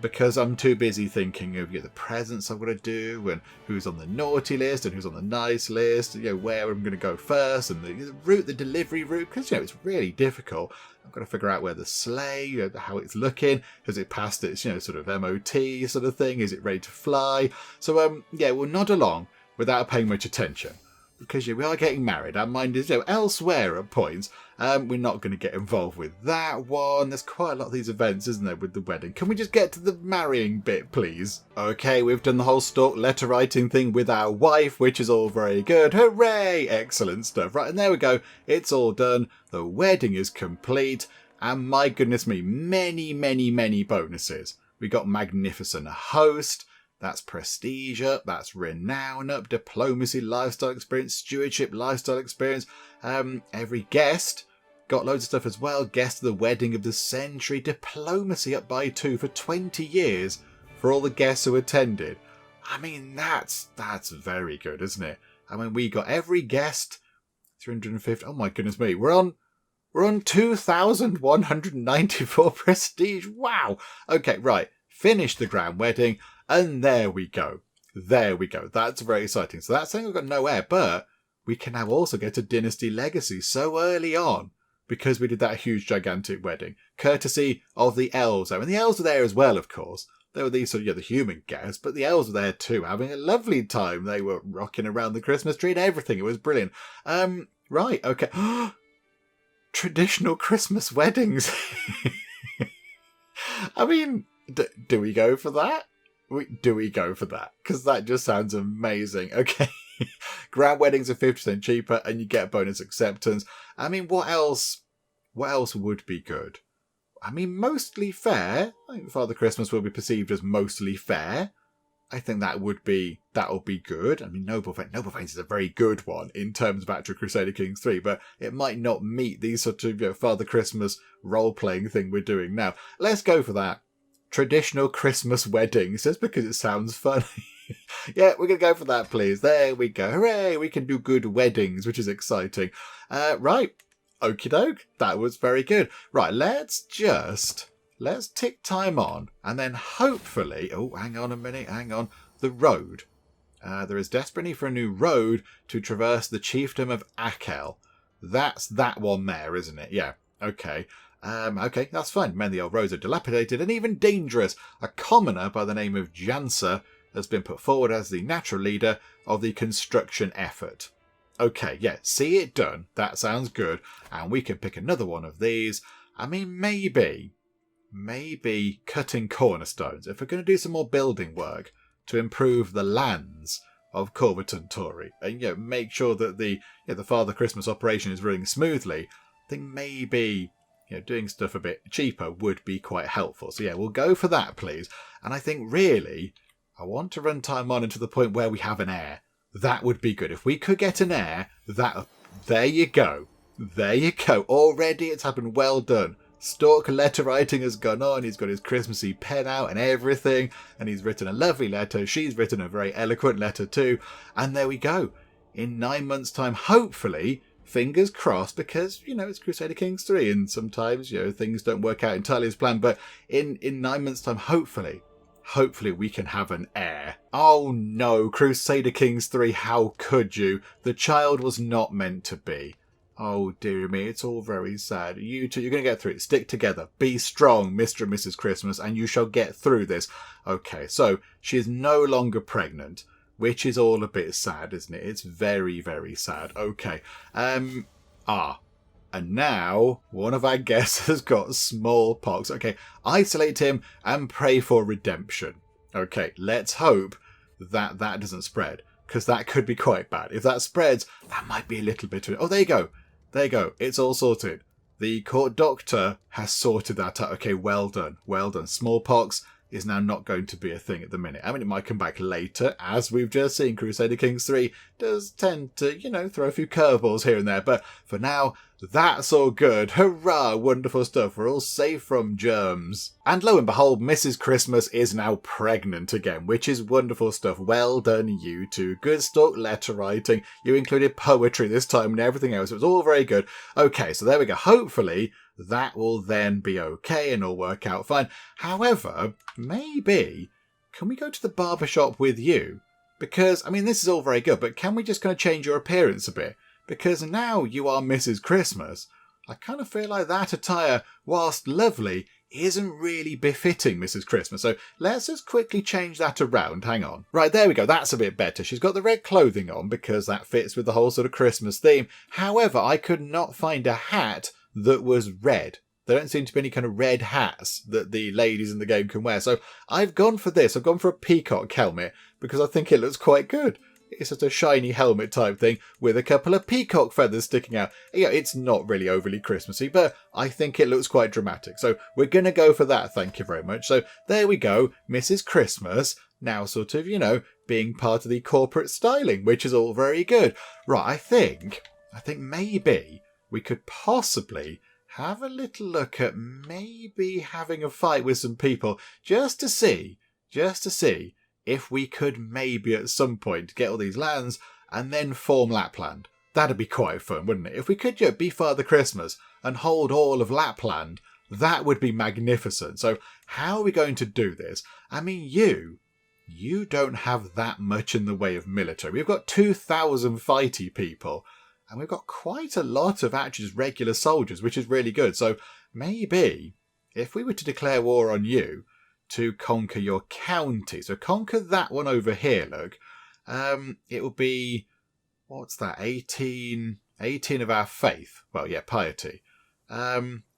because I'm too busy thinking of the presents I've got to do, and who's on the naughty list and who's on the nice list, where I'm going to go first, and the delivery route, because it's really difficult. I've got to figure out where the sleigh, how it's looking, has it passed its sort of MOT sort of thing, is it ready to fly? So we'll nod along without paying much attention, because we are getting married. Our mind is elsewhere at points. We're not going to get involved with that one. There's quite a lot of these events, isn't there, with the wedding. Can we just get to the marrying bit, please? Okay, we've done the whole stalk letter writing thing with our wife, which is all very good. Hooray! Excellent stuff. Right, and there we go. It's all done. The wedding is complete. And my goodness me, many, many, many bonuses. We got magnificent host. That's prestige up, that's renown up, diplomacy, lifestyle experience, stewardship, lifestyle experience. Every guest got loads of stuff as well. Guest of the wedding of the century, diplomacy up by 2 for 20 years for all the guests who attended. I mean, that's very good, isn't it? I mean, we got every guest 350. Oh my goodness me, we're on 2,194 prestige. Wow. Okay, right. Finish the grand wedding. And there we go. That's very exciting. So that's saying we've got no heir, but we can now also get a Dynasty legacy so early on, because we did that huge, gigantic wedding, courtesy of the Elves. I mean, the Elves were there as well, of course. They were these the human guests, but the Elves were there too, having a lovely time. They were rocking around the Christmas tree and everything. It was brilliant. Right, okay. Traditional Christmas weddings. I mean, do we go for that? Do we go for that? Because that just sounds amazing. Okay. Grand weddings are 50% cheaper and you get bonus acceptance. I mean, what else would be good? I mean, mostly fair. I think Father Christmas will be perceived as mostly fair. I think that'll be good. I mean, Noble Veins is a very good one in terms of actual Crusader Kings 3, but it might not meet these sort of Father Christmas role-playing thing we're doing now. Let's go for that. Traditional Christmas weddings, just because it sounds funny. Yeah, we're going to go for that, please. There we go. Hooray, we can do good weddings, which is exciting. Right. Okie doke. That was very good. Right, let's tick time on, and then hopefully... Oh, hang on a minute, hang on. The road. There is desperate need for a new road to traverse the chiefdom of Akel. That's that one there, isn't it? Yeah, okay. Okay, that's fine. Many old roads are dilapidated and even dangerous. A commoner by the name of Jansa has been put forward as the natural leader of the construction effort. Okay, yeah, see it done. That sounds good. And we can pick another one of these. I mean, maybe cutting cornerstones. If we're going to do some more building work to improve the lands of Corverton Tory and make sure that the Father Christmas operation is running smoothly, I think maybe doing stuff a bit cheaper would be quite helpful. So yeah, we'll go for that, please. And I think really, I want to run time on into the point where we have an heir. That would be good. If we could get an heir, there you go. There you go. Already it's happened. Well done. Stork letter writing has gone on. He's got his Christmassy pen out and everything. And he's written a lovely letter. She's written a very eloquent letter too. And there we go. In 9 months' time, hopefully, fingers crossed, because, it's Crusader Kings 3 and sometimes, things don't work out entirely as planned. But in 9 months' time, hopefully we can have an heir. Oh no, Crusader Kings 3, how could you? The child was not meant to be. Oh dear me, it's all very sad. You two, you're going to get through it. Stick together. Be strong, Mr. and Mrs. Christmas, and you shall get through this. Okay, so she is no longer pregnant, which is all a bit sad, isn't it? It's very, very sad. Okay. And now one of our guests has got smallpox. Okay, isolate him and pray for redemption. Okay, let's hope that doesn't spread, because that could be quite bad. If that spreads, that might be a little bit... Oh, there you go. There you go. It's all sorted. The court doctor has sorted that out. Okay, well done. Well done. Smallpox is now not going to be a thing at the minute. I mean, it might come back later, as we've just seen. Crusader Kings 3 does tend to, throw a few curveballs here and there. But for now, that's all good. Hurrah! Wonderful stuff. We're all safe from germs. And lo and behold, Mrs. Christmas is now pregnant again, which is wonderful stuff. Well done, you two. Good Stork letter writing. You included poetry this time and everything else. It was all very good. Okay, so there we go. Hopefully that will then be okay and all work out fine. However, maybe, can we go to the barbershop with you? Because, I mean, this is all very good, but can we just kind of change your appearance a bit? Because now you are Mrs. Christmas. I kind of feel like that attire, whilst lovely, isn't really befitting Mrs. Christmas. So let's just quickly change that around. Hang on. Right, there we go. That's a bit better. She's got the red clothing on because that fits with the whole sort of Christmas theme. However, I could not find a hat that was red. There don't seem to be any kind of red hats that the ladies in the game can wear. So I've gone for this. I've gone for a peacock helmet because I think it looks quite good. It's just a shiny helmet type thing with a couple of peacock feathers sticking out. Yeah, it's not really overly Christmassy, but I think it looks quite dramatic. So we're going to go for that, thank you very much. So there we go, Mrs. Christmas, now sort of, being part of the corporate styling, which is all very good. Right, I think maybe we could possibly have a little look at maybe having a fight with some people just to see if we could maybe at some point get all these lands and then form Lapland. That'd be quite fun, wouldn't it? If we could be Father Christmas and hold all of Lapland, that would be magnificent. So how are we going to do this? I mean, you don't have that much in the way of military. We've got 2,000 fighty people, and we've got quite a lot of actually just regular soldiers, which is really good. So maybe if we were to declare war on you, to conquer your county. So conquer that one over here, look. It will be, what's that, 18 of our faith. Well, yeah, piety.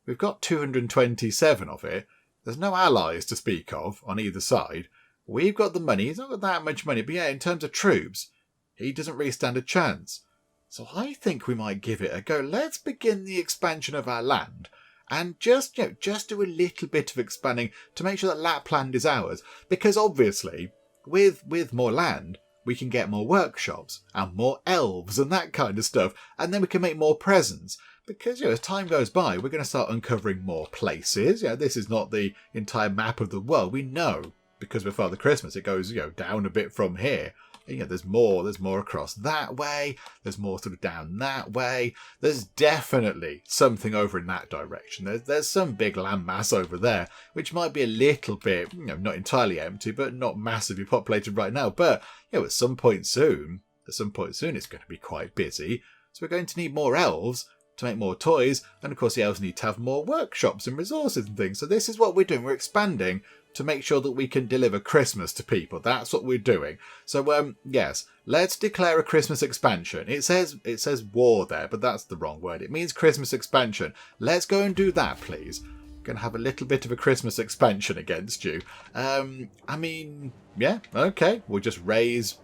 We've got 227 of it. There's no allies to speak of on either side. We've got the money. He's not got that much money. But yeah, in terms of troops, he doesn't really stand a chance. So I think we might give it a go. Let's begin the expansion of our land. And just do a little bit of expanding to make sure that Lapland is ours. Because obviously, with more land, we can get more workshops and more elves and that kind of stuff. And then we can make more presents. Because, as time goes by, we're going to start uncovering more places. This is not the entire map of the world. We know, because we're Father Christmas, it goes, down a bit from here. And, there's more across that way. There's more sort of down that way. There's definitely something over in that direction. There's some big landmass over there, which might be a little bit, not entirely empty, but not massively populated right now. But, at some point soon, it's going to be quite busy. So we're going to need more elves to make more toys, and of course the elves need to have more workshops and resources and things. So this is what we're doing. We're expanding to make sure that we can deliver Christmas to people. That's what we're doing. So yes, let's declare a Christmas expansion. It says war there, but that's the wrong word. It means Christmas expansion. Let's go and do that, please. Gonna have a little bit of a Christmas expansion against you. Yeah, okay. We'll just raise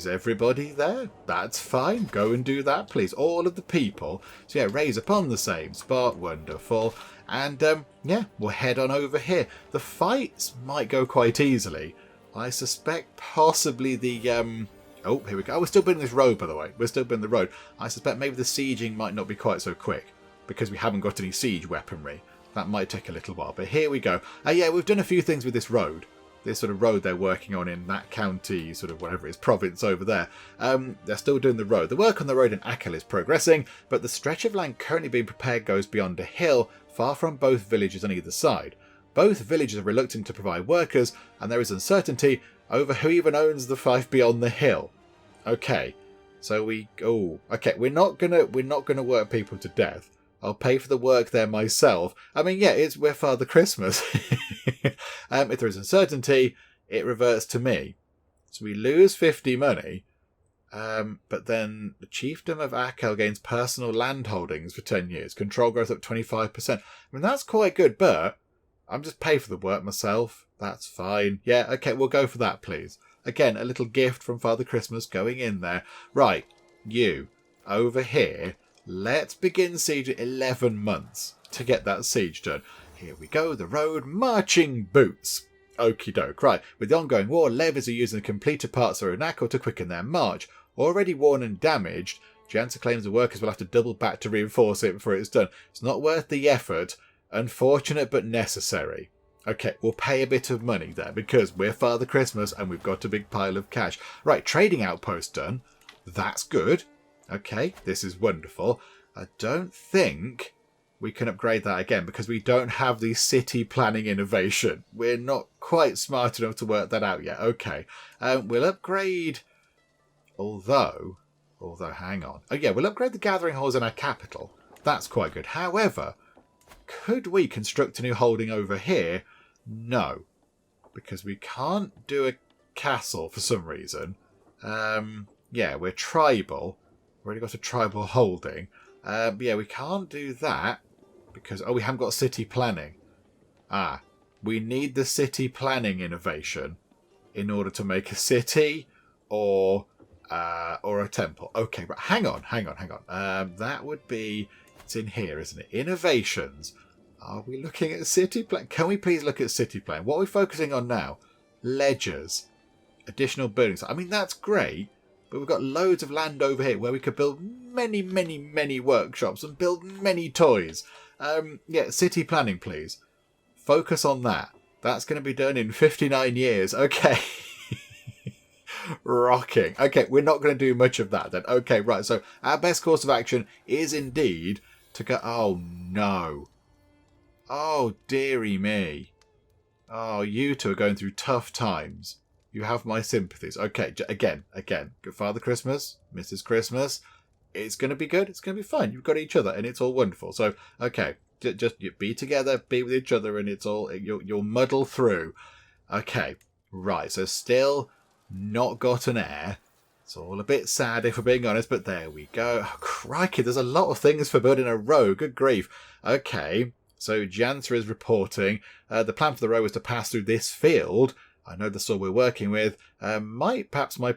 everybody there. That's fine. Go and do that, please. All of the people. So yeah, raise upon the same spot. Wonderful. And we'll head on over here. The fights might go quite easily. I suspect possibly the oh, here we go. We're still building this road, by the way. We're still building the road. I suspect maybe the sieging might not be quite so quick because we haven't got any siege weaponry. That might take a little while. But here we go. Yeah, we've done a few things with this road. This sort of road they're working on in that county, sort of whatever it is, province over there. They're still doing the road. The work on the road in Akel is progressing, but the stretch of land currently being prepared goes beyond a hill, far from both villages on either side. Both villages are reluctant to provide workers, and there is uncertainty over who even owns the fief beyond the hill. Okay, so we're not gonna work people to death. I'll pay for the work there myself. We're Father Christmas. If there is uncertainty, it reverts to me. So we lose 50 money, but then the Chiefdom of Akel gains personal land holdings for 10 years. Control growth up 25%. That's quite good, but I'm just pay for the work myself. That's fine. Yeah, okay, we'll go for that, please. Again, a little gift from Father Christmas going in there. Right, you, over here. Let's begin siege at 11 months to get that siege done. Here we go, the road, marching boots. Okie doke. Right, with the ongoing war, levies are using the completed parts of Akel to quicken their march. Already worn and damaged, Jansa claims the workers will have to double back to reinforce it before it's done. It's not worth the effort. Unfortunate but necessary. Okay, we'll pay a bit of money there because we're Father Christmas and we've got a big pile of cash. Right, trading outpost done. That's good. Okay, this is wonderful. I don't think we can upgrade that again because we don't have the city planning innovation. We're not quite smart enough to work that out yet. Okay, we'll upgrade... Although, hang on. Oh yeah, we'll upgrade the gathering halls in our capital. That's quite good. However, could we construct a new holding over here? No, because we can't do a castle for some reason. Yeah, we're tribal. We've already got a tribal holding. But yeah, we can't do that because, we haven't got city planning. We need the city planning innovation in order to make a city or a temple. Okay, but hang on. That would be, it's in here, isn't it? Innovations. Are we looking at city plan? Can we please look at city plan? What are we focusing on now? Ledgers. Additional buildings. That's great. But we've got loads of land over here where we could build many, many, many workshops and build many toys. Yeah, city planning, please. Focus on that. That's going to be done in 59 years. Okay. Rocking. Okay, we're not going to do much of that then. Okay, right. So our best course of action is indeed to go... Oh, no. Oh, dearie me. Oh, you two are going through tough times. You have my sympathies. Okay, again. Good Father Christmas, Mrs. Christmas. It's going to be good. It's going to be fine. You've got each other and it's all wonderful. So, okay, just be together, be with each other and it's all, you'll muddle through. Okay, right. So still not got an heir. It's all a bit sad if we're being honest, but there we go. Oh, crikey, there's a lot of things for building a road. Good grief. Okay, so Jansa is reporting. The plan for the road was to pass through this field. I know the soil we're working with. Perhaps my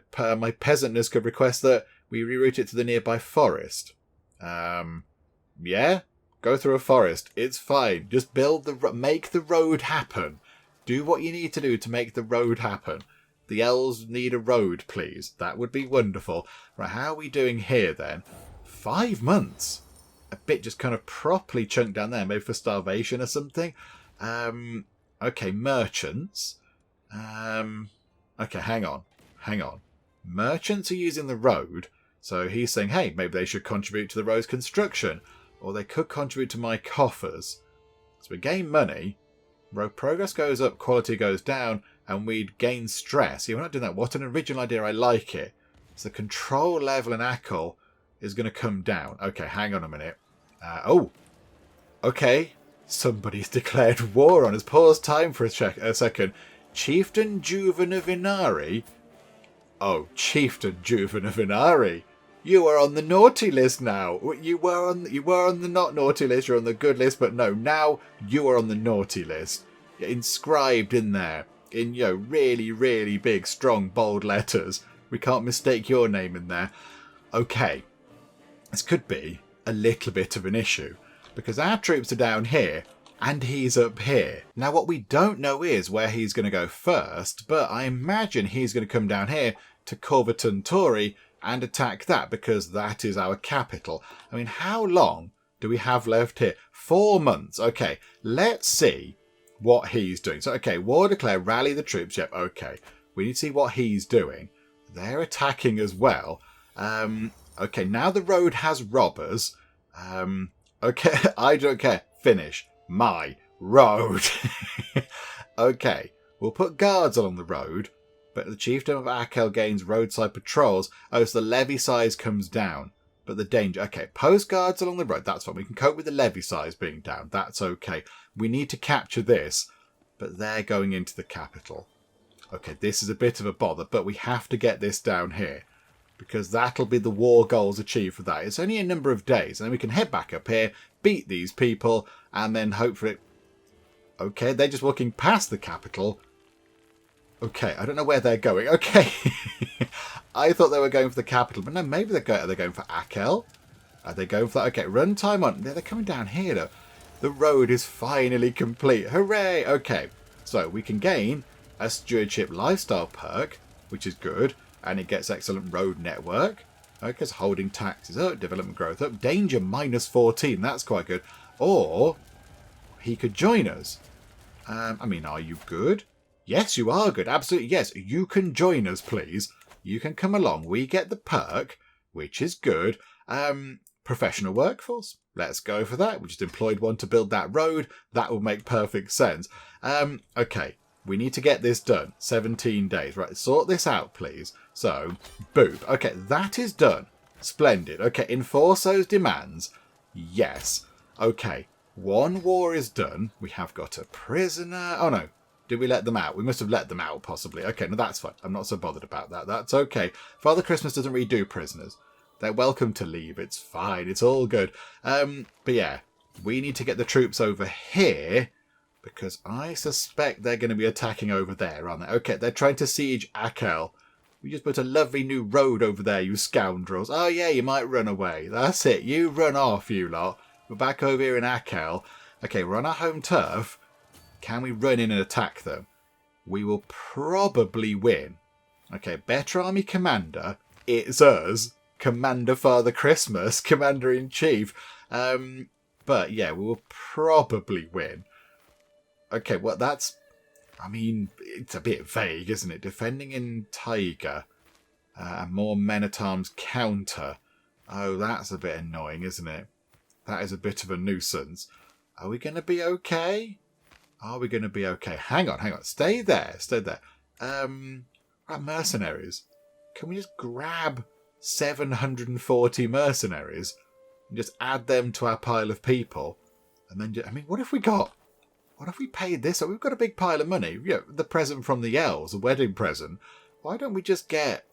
peasantness could request that we reroute it to the nearby forest. Yeah, go through a forest. It's fine. Just make the road happen. Do what you need to do to make the road happen. The elves need a road, please. That would be wonderful. Right, how are we doing here then? 5 months. A bit just kind of properly chunked down there, maybe for starvation or something. Okay, merchants. Okay, hang on. Merchants are using the road, so he's saying, hey, maybe they should contribute to the road's construction, or they could contribute to my coffers. So we gain money, road progress goes up, quality goes down, and we'd gain stress. Yeah, we're not doing that. What an original idea. I like it. So the control level in ACL is going to come down. Okay, hang on a minute. Okay. Somebody's declared war on us. Pause time for a second. Chieftain Juvenavinari. Oh, Chieftain Juvenavinari. You are on the naughty list now. You were on the not naughty list. You're on the good list, but no, now you are on the naughty list. You're inscribed in there in really, really big, strong, bold letters. We can't mistake your name in there. Okay, this could be a little bit of an issue because our troops are down here and he's up here. Now, what we don't know is where he's going to go first, but I imagine he's going to come down here to Corverton Tory and attack that because that is our capital. I mean, how long do we have left here? 4 months. Okay, let's see what he's doing. So, okay, war declare, rally the troops. Yep, okay. We need to see what he's doing. They're attacking as well. Okay, now the road has robbers. Okay, I don't care. Finish my road. Okay, we'll put guards along the road, but the chiefdom of Akel gains roadside patrols. Oh, so the levy size comes down, but the danger... Okay, post guards along the road, that's fine. We can cope with the levy size being down. That's okay. We need to capture this, but they're going into the capital. Okay, this is a bit of a bother, but we have to get this down here, because that'll be the war goals achieved for that. It's only a number of days, and then we can head back up here, beat these people, and then hope for it. Okay, they're just walking past the capital. Okay, I don't know where they're going. Okay. I thought they were going for the capital, but no, maybe are they going for Akel? Are they going for that? Okay, run time on. They're coming down here, though. The road is finally complete. Hooray! Okay, so we can gain a stewardship lifestyle perk, which is good, and it gets excellent road network. Okay, so holding taxes up, development growth up, danger -14. That's quite good. Or he could join us. I mean, are you good? Yes, you are good. Absolutely, yes. You can join us, please. You can come along. We get the perk, which is good. Professional workforce. Let's go for that. We just employed one to build that road. That will make perfect sense. Okay, we need to get this done. 17 days. Right, sort this out, please. So, boop. Okay, that is done. Splendid. Okay, enforce those demands. Yes. Okay, one war is done. We have got a prisoner. Oh, no. Did we let them out? We must have let them out, possibly. Okay, no, that's fine. I'm not so bothered about that. That's okay. Father Christmas doesn't really do prisoners. They're welcome to leave. It's fine. It's all good. But yeah, we need to get the troops over here because I suspect they're going to be attacking over there, aren't they? Okay, they're trying to siege Akel. We just put a lovely new road over there, you scoundrels. Oh, yeah, you might run away. That's it. You run off, you lot. We're back over here in Akel. Okay, we're on our home turf. Can we run in and attack them? We will probably win. Okay, better army commander. It's us. Commander Father Christmas. Commander-in-Chief. But yeah, we will probably win. Okay, well, that's... I mean, it's a bit vague, isn't it? Defending in Tiger. And more men-at-arms counter. Oh, that's a bit annoying, isn't it? That is a bit of a nuisance. Are we going to be okay? Are we going to be okay? Hang on. Stay there. Right, mercenaries. Can we just grab 740 mercenaries and just add them to our pile of people? And then, I mean, what if we paid this? We've got a big pile of money. Yeah, the present from the Elves, a wedding present. Why don't we just get...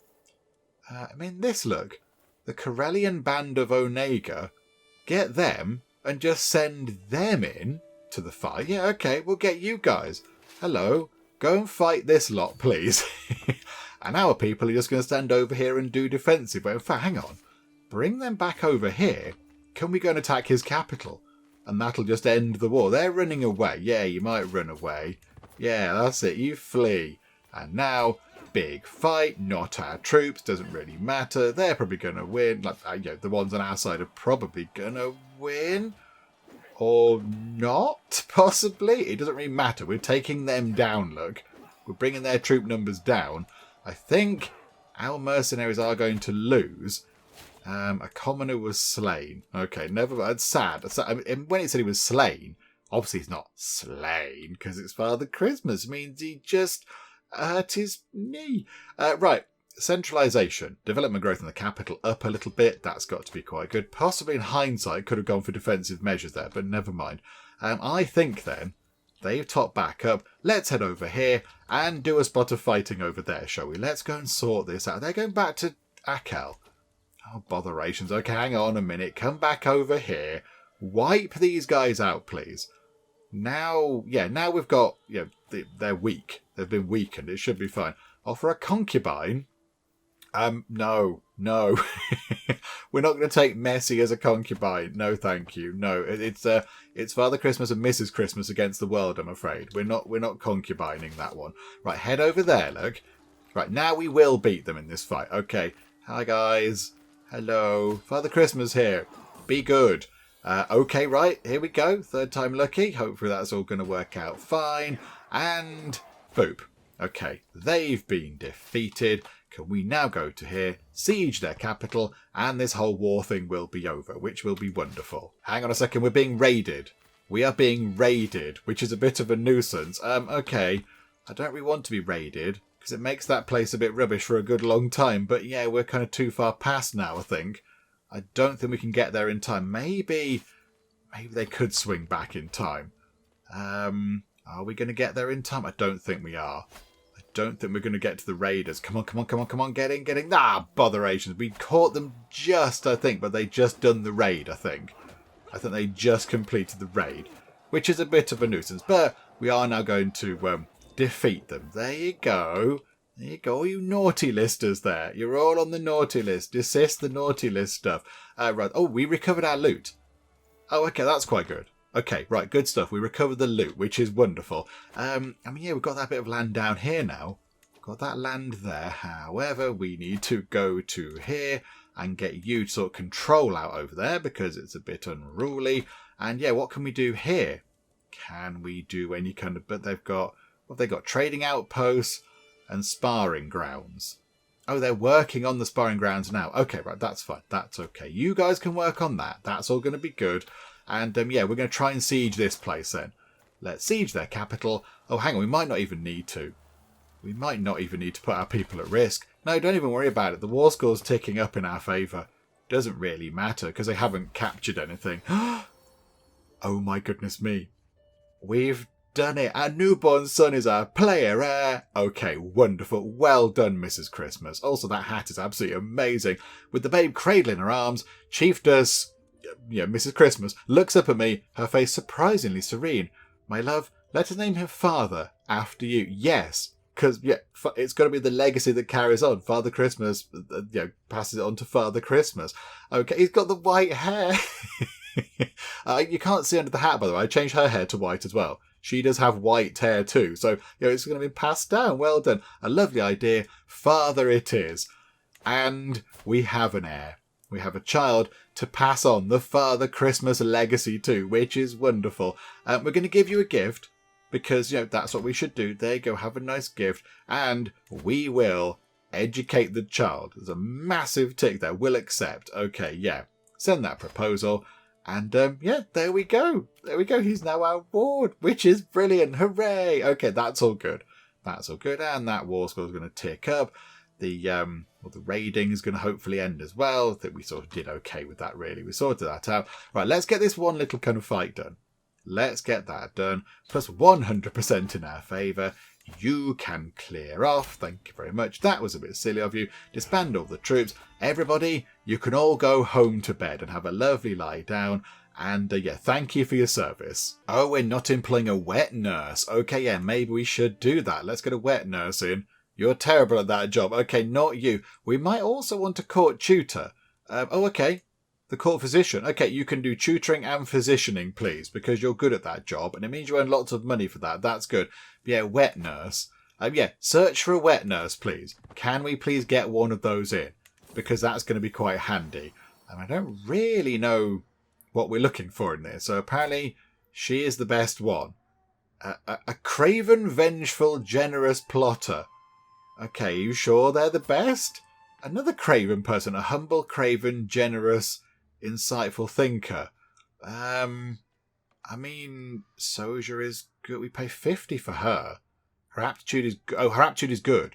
this, look. The Corellian Band of Onega. Get them and just send them in to the fight. Yeah, okay, we'll get you guys. Hello, go and fight this lot, please. And our people are just going to stand over here and do defensive. But in fact, hang on. Bring them back over here. Can we go and attack his capital? And that'll just end the war. They're running away. Yeah, you might run away. Yeah, that's it. You flee. And now big fight. Not our troops. Doesn't really matter. They're probably going to win. Like, the ones on our side are probably going to win. Or not, possibly. It doesn't really matter. We're taking them down, look. We're bringing their troop numbers down. I think our mercenaries are going to lose. A commoner was slain. Okay, never mind. It's sad. I mean, when it said he was slain, obviously he's not slain because it's Father Christmas. It means he just hurt his knee. Right. Centralisation. Development growth in the capital up a little bit. That's got to be quite good. Possibly in hindsight could have gone for defensive measures there, but never mind. I think then they've topped back up. Let's head over here and do a spot of fighting over there, shall we? Let's go and sort this out. They're going back to Akel. Oh, botherations. Okay, hang on a minute. Come back over here. Wipe these guys out, please. Now we've got, they're weak. They've been weakened. It should be fine. Offer a concubine. No. We're not going to take Messi as a concubine. No, thank you. No, it's Father Christmas and Mrs. Christmas against the world, I'm afraid. We're not concubining that one. Right, head over there, look. Right, now we will beat them in this fight. Okay. Hi, guys. Hello. Father Christmas here. Be good. Okay, right. Here we go. Third time lucky. Hopefully that's all going to work out fine. And boop. Okay, they've been defeated. Can we now go to here, siege their capital, and this whole war thing will be over, which will be wonderful. Hang on a second, we're being raided. We are being raided, which is a bit of a nuisance. Okay, I don't really want to be raided, because it makes that place a bit rubbish for a good long time. But yeah, we're kind of too far past now, I think. I don't think we can get there in time. Maybe they could swing back in time. Are we going to get there in time? I don't think we are. I don't think we're going to get to the raiders. Come on. Get in. Ah, botherations. We caught them just, I think, but they just done the raid, I think. I think they just completed the raid, which is a bit of a nuisance. But we are now going to defeat them. There you go. There you go, you naughty listers there. You're all on the naughty list. Desist the naughty list stuff. Right. Oh, we recovered our loot. Oh, okay, that's quite good. Okay, right, good stuff. We recovered the loot, which is wonderful. We've got that bit of land down here now. Got that land there. However, we need to go to here and get you to sort of control out over there because it's a bit unruly. And yeah, what can we do here? Can we do any kind of... But they've got trading outposts and sparring grounds. Oh, they're working on the sparring grounds now. Okay, right, that's fine. That's okay. You guys can work on that. That's all going to be good. And, we're going to try and siege this place then. Let's siege their capital. Oh, hang on, we might not even need to. We might not even need to put our people at risk. No, don't even worry about it. The war score's ticking up in our favour. Doesn't really matter, because they haven't captured anything. Oh my goodness me. We've done it. Our newborn son is our player heir. Okay, wonderful. Well done, Mrs. Christmas. Also, that hat is absolutely amazing. With the babe cradling her arms, Chiefess... Mrs. Christmas looks up at me, her face surprisingly serene. My love, let us name him Father after you. Yes, because it's got to be the legacy that carries on. Father Christmas, passes it on to Father Christmas. Okay, he's got the white hair. You can't see under the hat, by the way. I changed her hair to white as well. She does have white hair too, so it's going to be passed down. Well done. A lovely idea. Father it is. And we have an heir. We have a child to pass on the Father Christmas legacy to, which is wonderful. We're going to give you a gift because, that's what we should do. There you go, have a nice gift. And we will educate the child. There's a massive tick there. We'll accept. Okay, yeah. Send that proposal. And, there we go. There we go. He's now our ward, which is brilliant. Hooray. Okay, that's all good. That's all good. And that war score is going to tick up. The raiding is going to hopefully end as well. I think we sort of did okay with that, really. We sorted that out. Right, let's get this one little kind of fight done. Let's get that done. Plus 100% in our favour. You can clear off. Thank you very much. That was a bit silly of you. Disband all the troops. Everybody, you can all go home to bed and have a lovely lie down. And, thank you for your service. Oh, we're not employing a wet nurse. Okay, yeah, maybe we should do that. Let's get a wet nurse in. You're terrible at that job. Okay, not you. We might also want a court tutor. Okay. The court physician. Okay, you can do tutoring and physicianing, please, because you're good at that job, and it means you earn lots of money for that. That's good. But yeah, wet nurse. Yeah, search for a wet nurse, please. Can we please get one of those in? Because that's going to be quite handy. And I don't really know what we're looking for in there. So apparently she is the best one. A craven, vengeful, generous plotter. Okay, you sure they're the best? Another craven person. A humble, craven, generous, insightful thinker. I mean, Soja is good. We pay 50 for her. Her aptitude is good.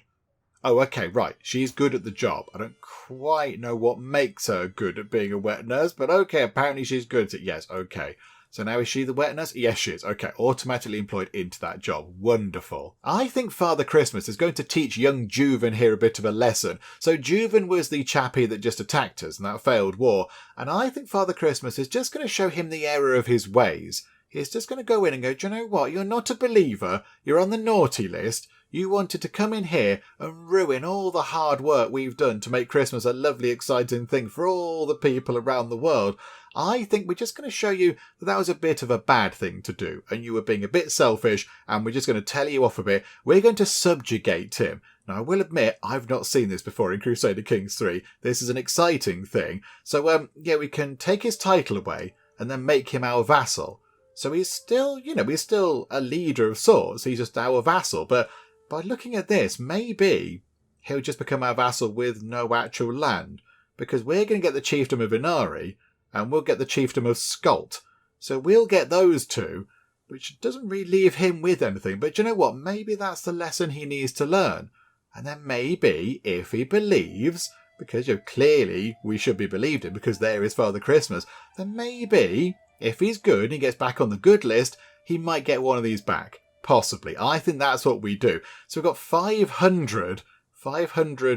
Oh, okay, right. She's good at the job. I don't quite know what makes her good at being a wet nurse, but okay, apparently she's good at it. Yes, okay. So now is she the wet nurse? Yes, she is. Okay, automatically employed into that job. Wonderful. I think Father Christmas is going to teach young Juven here a bit of a lesson. So Juven was the chappie that just attacked us in that failed war, and I think Father Christmas is just going to show him the error of his ways. He's just going to go in and go, do you know what? You're not a believer. You're on the naughty list. You wanted to come in here and ruin all the hard work we've done to make Christmas a lovely, exciting thing for all the people around the world. I think we're just going to show you that that was a bit of a bad thing to do, and you were being a bit selfish, and we're just going to tell you off a bit. We're going to subjugate him. Now, I will admit, I've not seen this before in Crusader Kings 3. This is an exciting thing. So, yeah, we can take his title away and then make him our vassal. So he's still, he's still a leader of sorts. He's just our vassal. But by looking at this, maybe he'll just become our vassal with no actual land. Because we're going to get the chiefdom of Inari, and we'll get the chiefdom of Skalt. So we'll get those two, which doesn't really leave him with anything. But you know what? Maybe that's the lesson he needs to learn. And then maybe, if he believes, because clearly we should be believed in because there is Father Christmas, then maybe, if he's good and he gets back on the good list, he might get one of these back. Possibly. I think that's what we do. So we've got 500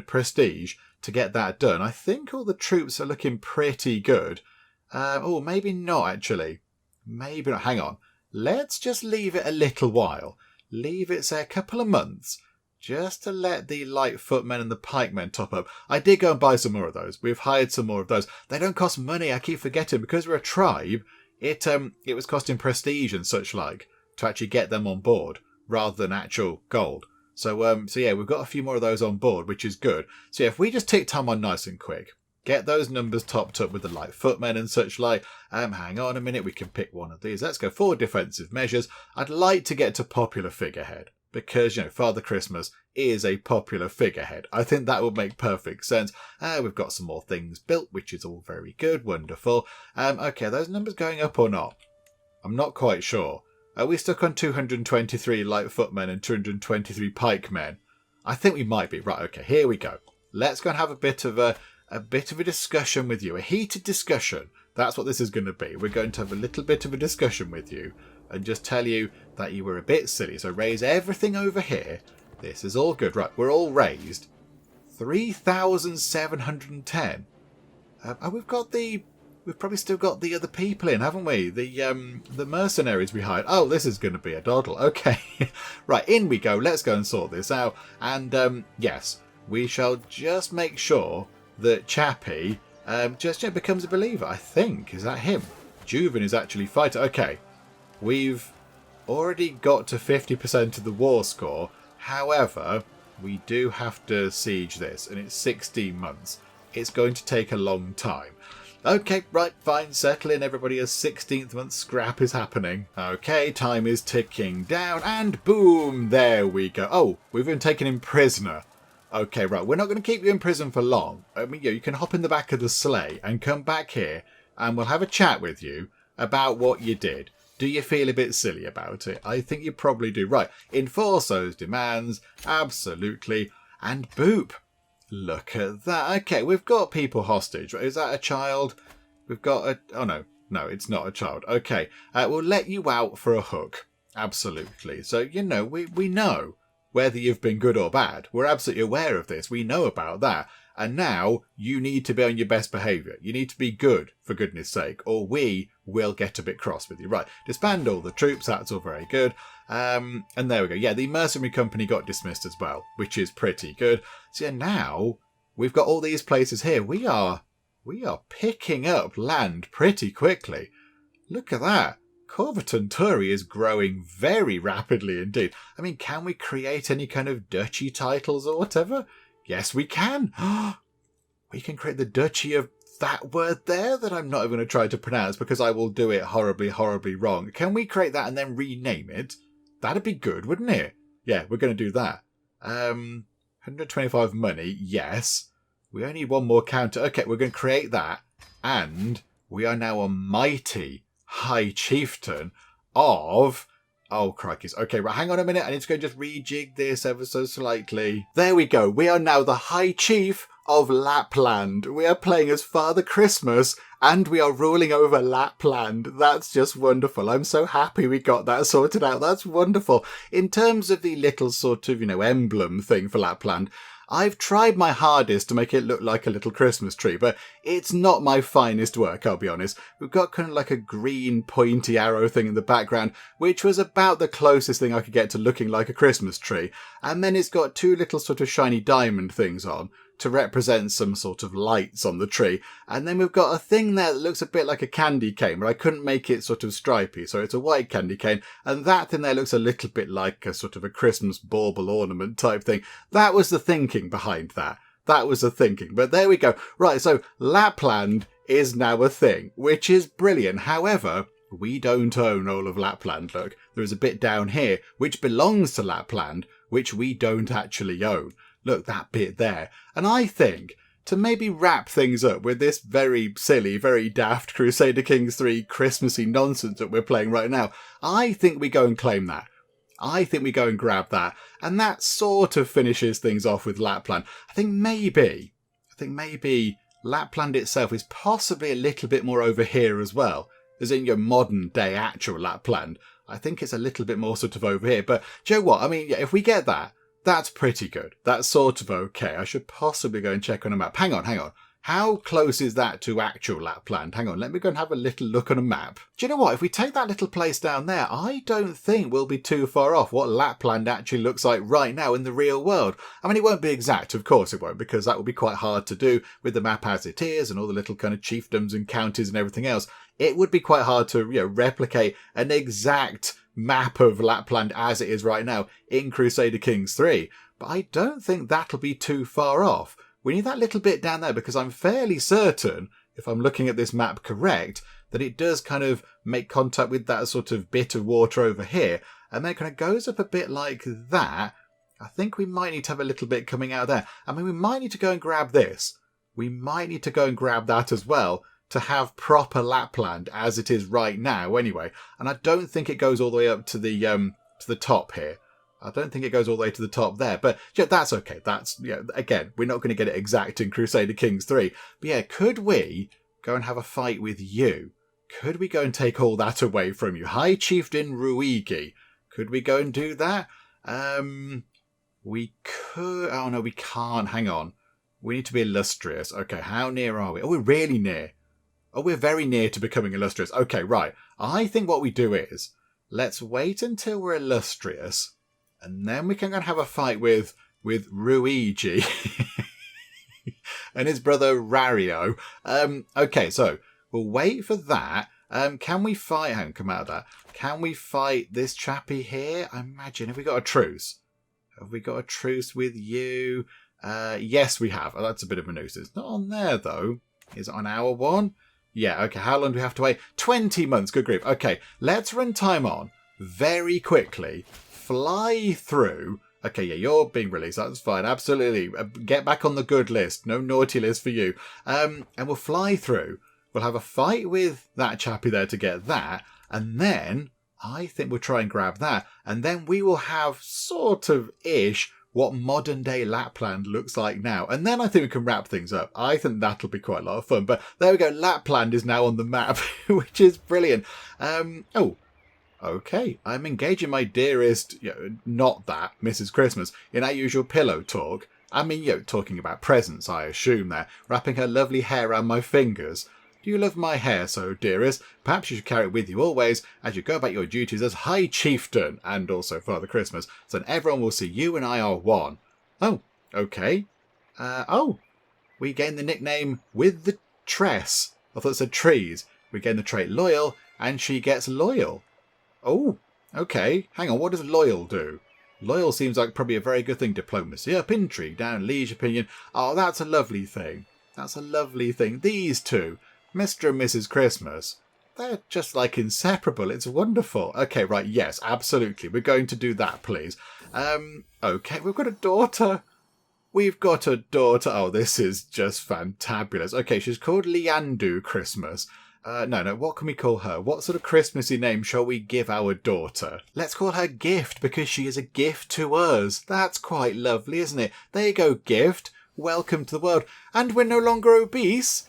prestige to get that done. I think all the troops are looking pretty good. Maybe not, actually. Maybe not. Hang on. Let's just leave it a little while. Leave it, say, a couple of months, just to let the light footmen and the pikemen top up. I did go and buy some more of those. We've hired some more of those. They don't cost money. I keep forgetting. Because we're a tribe, it was costing prestige and such like to actually get them on board rather than actual gold. So yeah, we've got a few more of those on board, which is good. So yeah, if we just tick time on nice and quick, get those numbers topped up with the light footmen and such like. Hang on a minute, we can pick one of these. Let's go for defensive measures. I'd like to get to popular figurehead because, Father Christmas is a popular figurehead. I think that would make perfect sense. We've got some more things built, which is all very good. Wonderful. Okay, are those numbers going up or not? I'm not quite sure. Are we stuck on 223 light footmen and 223 pikemen? I think we might be. Right, okay, here we go. Let's go and have a bit of a discussion with you. A heated discussion. That's what this is going to be. We're going to have a little bit of a discussion with you and just tell you that you were a bit silly. So raise everything over here. This is all good. Right, we're all raised. 3,710. We've probably still got the other people in, haven't we? The mercenaries we hired. Oh, this is going to be a doddle. Okay. Right, in we go. Let's go and sort this out. And, yes, we shall just make sure that Chappie just becomes a believer, I think. Is that him? Juven is actually fighting. Okay. We've already got to 50% of the war score. However, we do have to siege this, and it's 16 months. It's going to take a long time. Okay, right, fine, settle in everybody as 16th month scrap is happening. Okay, time is ticking down, and boom, there we go. Oh, we've been taken in prisoner. Okay, right, we're not going to keep you in prison for long. I mean, you can hop in the back of the sleigh and come back here, and we'll have a chat with you about what you did. Do you feel a bit silly about it? I think you probably do. Right, enforce those demands, absolutely, and boop. Look at that. Okay, we've got people hostage. Is that a child? We've got a... Oh, no. No, it's not a child. Okay, we'll let you out for a hook. Absolutely. So, we know whether you've been good or bad. We're absolutely aware of this. We know about that. And now you need to be on your best behaviour. You need to be good, for goodness sake, or we will get a bit cross with you. Right, disband all the troops. That's all very good. And there we go. Yeah, the mercenary company got dismissed as well, which is pretty good. So yeah, now we've got all these places here. We are picking up land pretty quickly. Look at that. Corverton Turi is growing very rapidly indeed. I mean, can we create any kind of duchy titles or whatever? Yes, we can. We can create the duchy of that word there that I'm not even going to try to pronounce because I will do it horribly, horribly wrong. Can we create that and then rename it? That'd be good, wouldn't it? Yeah, we're going to do that. 125 money, yes. We only need one more counter. Okay, we're going to create that. And we are now a mighty High Chieftain of... Oh, crikeys. Okay, right, hang on a minute. I need to go just rejig this ever so slightly. There we go. We are now the High Chief of Lapland. We are playing as Father Christmas and we are ruling over Lapland. That's just wonderful. I'm so happy we got that sorted out. That's wonderful. In terms of the little sort of, emblem thing for Lapland, I've tried my hardest to make it look like a little Christmas tree, but it's not my finest work, I'll be honest. We've got kind of like a green pointy arrow thing in the background, which was about the closest thing I could get to looking like a Christmas tree. And then it's got two little sort of shiny diamond things on to represent some sort of lights on the tree. And then we've got a thing there that looks a bit like a candy cane, but I couldn't make it sort of stripy, so it's a white candy cane. And that thing there looks a little bit like a sort of a Christmas bauble ornament type thing. That was the thinking behind that. That was the thinking. But there we go. Right, so Lapland is now a thing, which is brilliant. However, we don't own all of Lapland. Look, there is a bit down here which belongs to Lapland, which we don't actually own. Look, that bit there. And I think to maybe wrap things up with this very silly, very daft Crusader Kings 3 Christmassy nonsense that we're playing right now, I think we go and claim that. I think we go and grab that. And that sort of finishes things off with Lapland. I think maybe Lapland itself is possibly a little bit more over here as well. As in your modern day actual Lapland. I think it's a little bit more sort of over here. But do you know what? I mean, if we get that, that's pretty good. That's sort of okay. I should possibly go and check on a map. Hang on. How close is that to actual Lapland? Hang on, let me go and have a little look on a map. Do you know what? If we take that little place down there, I don't think we'll be too far off what Lapland actually looks like right now in the real world. I mean, it won't be exact, of course it won't, because that would be quite hard to do with the map as it is and all the little kind of chiefdoms and counties and everything else. It would be quite hard to, replicate an exact map of Lapland as it is right now in Crusader Kings 3. But I don't think that'll be too far off. We need that little bit down there because I'm fairly certain, if I'm looking at this map correct, that it does kind of make contact with that sort of bit of water over here. And then it kind of goes up a bit like that. I think we might need to have a little bit coming out there. I mean, we might need to go and grab this. We might need to go and grab that as well to have proper Lapland as it is right now anyway. And I don't think it goes all the way up to the top here. I don't think it goes all the way to the top there, but yeah, that's okay. That's, again, we're not going to get it exact in Crusader Kings 3. But yeah, could we go and have a fight with you? Could we go and take all that away from you? High Chieftain Ruigi. Could we go and do that? We could. Oh no, we can't. Hang on. We need to be illustrious. Okay, how near are we? Oh, we're really near. Oh, we're very near to becoming illustrious. Okay, right. I think what we do is, let's wait until we're illustrious. And then we can go and have a fight with Ruigi and his brother Rario. Okay, so we'll wait for that. Can we fight? Hang on, come out of that. Can we fight this chappy here? I imagine. Have we got a truce? Have we got a truce with you? Yes, we have. Oh, that's a bit of a nuisance. It's not on there, though. Is it on our one? Yeah, okay. How long do we have to wait? 20 months. Good grief. Okay, let's run time on very quickly. Fly through. Okay, yeah, you're being released. That's fine. Absolutely. Get back on the good list. No naughty list for you. And we'll fly through. We'll have a fight with that chappy there to get that. And then I think we'll try and grab that. And then we will have sort of ish what modern day Lapland looks like now. And then I think we can wrap things up. I think that'll be quite a lot of fun. But there we go. Lapland is now on the map, which is brilliant. Okay, I'm engaging my dearest, not that, Mrs. Christmas, in our usual pillow talk. I mean, talking about presents, I assume there, wrapping her lovely hair around my fingers. Do you love my hair so, dearest? Perhaps you should carry it with you always as you go about your duties as High Chieftain, and also Father Christmas, so that everyone will see you and I are one. Oh, okay. We gain the nickname With the Tress. I thought it said trees. We gain the trait Loyal, and she gets loyal. Oh, okay. Hang on, what does loyal do? Loyal seems like probably a very good thing. Diplomacy up, intrigue down, liege opinion. Oh, that's a lovely thing. That's a lovely thing. These two, Mr. and Mrs. Christmas, they're just like inseparable. It's wonderful. Okay, right, yes, absolutely. We're going to do that, please. Okay, we've got a daughter. We've got a daughter. Oh, this is just fantabulous. Okay, she's called Leandu Christmas. No, what can we call her? What sort of Christmassy name shall we give our daughter? Let's call her Gift, because she is a gift to us. That's quite lovely, isn't it? There you go, Gift. Welcome to the world. And we're no longer obese.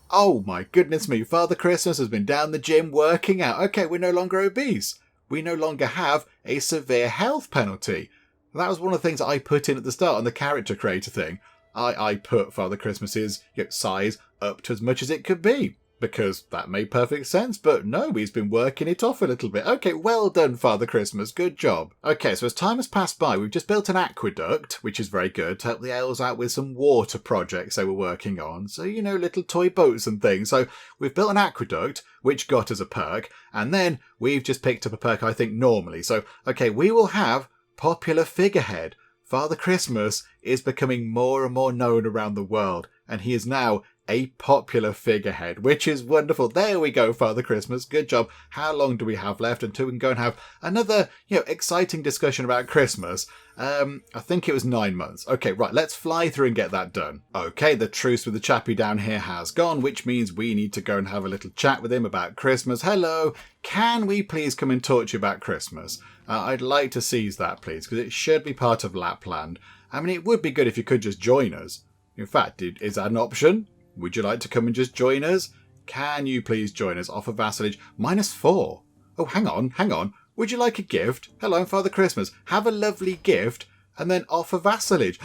Oh my goodness me, Father Christmas has been down the gym working out. Okay, we're no longer obese. We no longer have a severe health penalty. That was one of the things I put in at the start on the character creator thing. I put Father Christmas's size up to as much as it could be, because that made perfect sense. But no, he's been working it off a little bit. Okay, well done, Father Christmas. Good job. Okay, so as time has passed by, we've just built an aqueduct, which is very good, to help the elves out with some water projects they were working on. So, little toy boats and things. So we've built an aqueduct, which got us a perk, and then we've just picked up a perk, I think, normally. So, okay, we will have popular figurehead. Father Christmas is becoming more and more known around the world, and he is now a popular figurehead, which is wonderful. There we go, Father Christmas. Good job. How long do we have left until we can go and have another, exciting discussion about Christmas? I think it was 9 months. Okay, right, let's fly through and get that done. Okay, the truce with the chappie down here has gone, which means we need to go and have a little chat with him about Christmas. Hello, can we please come and talk to you about Christmas? I'd like to seize that, please, because it should be part of Lapland. I mean, it would be good if you could just join us. In fact, is that an option? Would you like to come and just join us? Can you please join us? Offer vassalage -4. Oh, hang on. Would you like a gift? Hello, I'm Father Christmas. Have a lovely gift and then offer vassalage.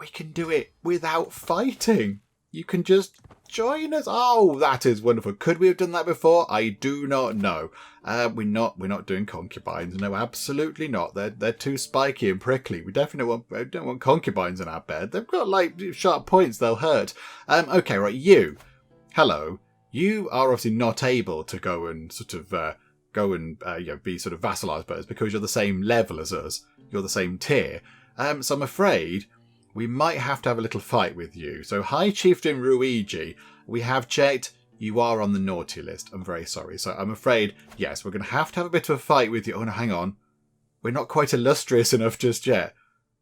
We can do it without fighting. You can just join us. Oh, that is wonderful. Could we have done that before? I do not know. We're not doing concubines. No, absolutely not. They're too spiky and prickly. We definitely don't want concubines in our bed. They've got sharp points. They'll hurt. Okay, right. You. Hello. You are obviously not able to go and be sort of vassalized by us because you're the same level as us. You're the same tier. So I'm afraid we might have to have a little fight with you. So High Chieftain Ruigi, we have checked. You are on the naughty list. I'm very sorry. So I'm afraid, yes, we're going to have a bit of a fight with you. Oh, no, hang on. We're not quite illustrious enough just yet.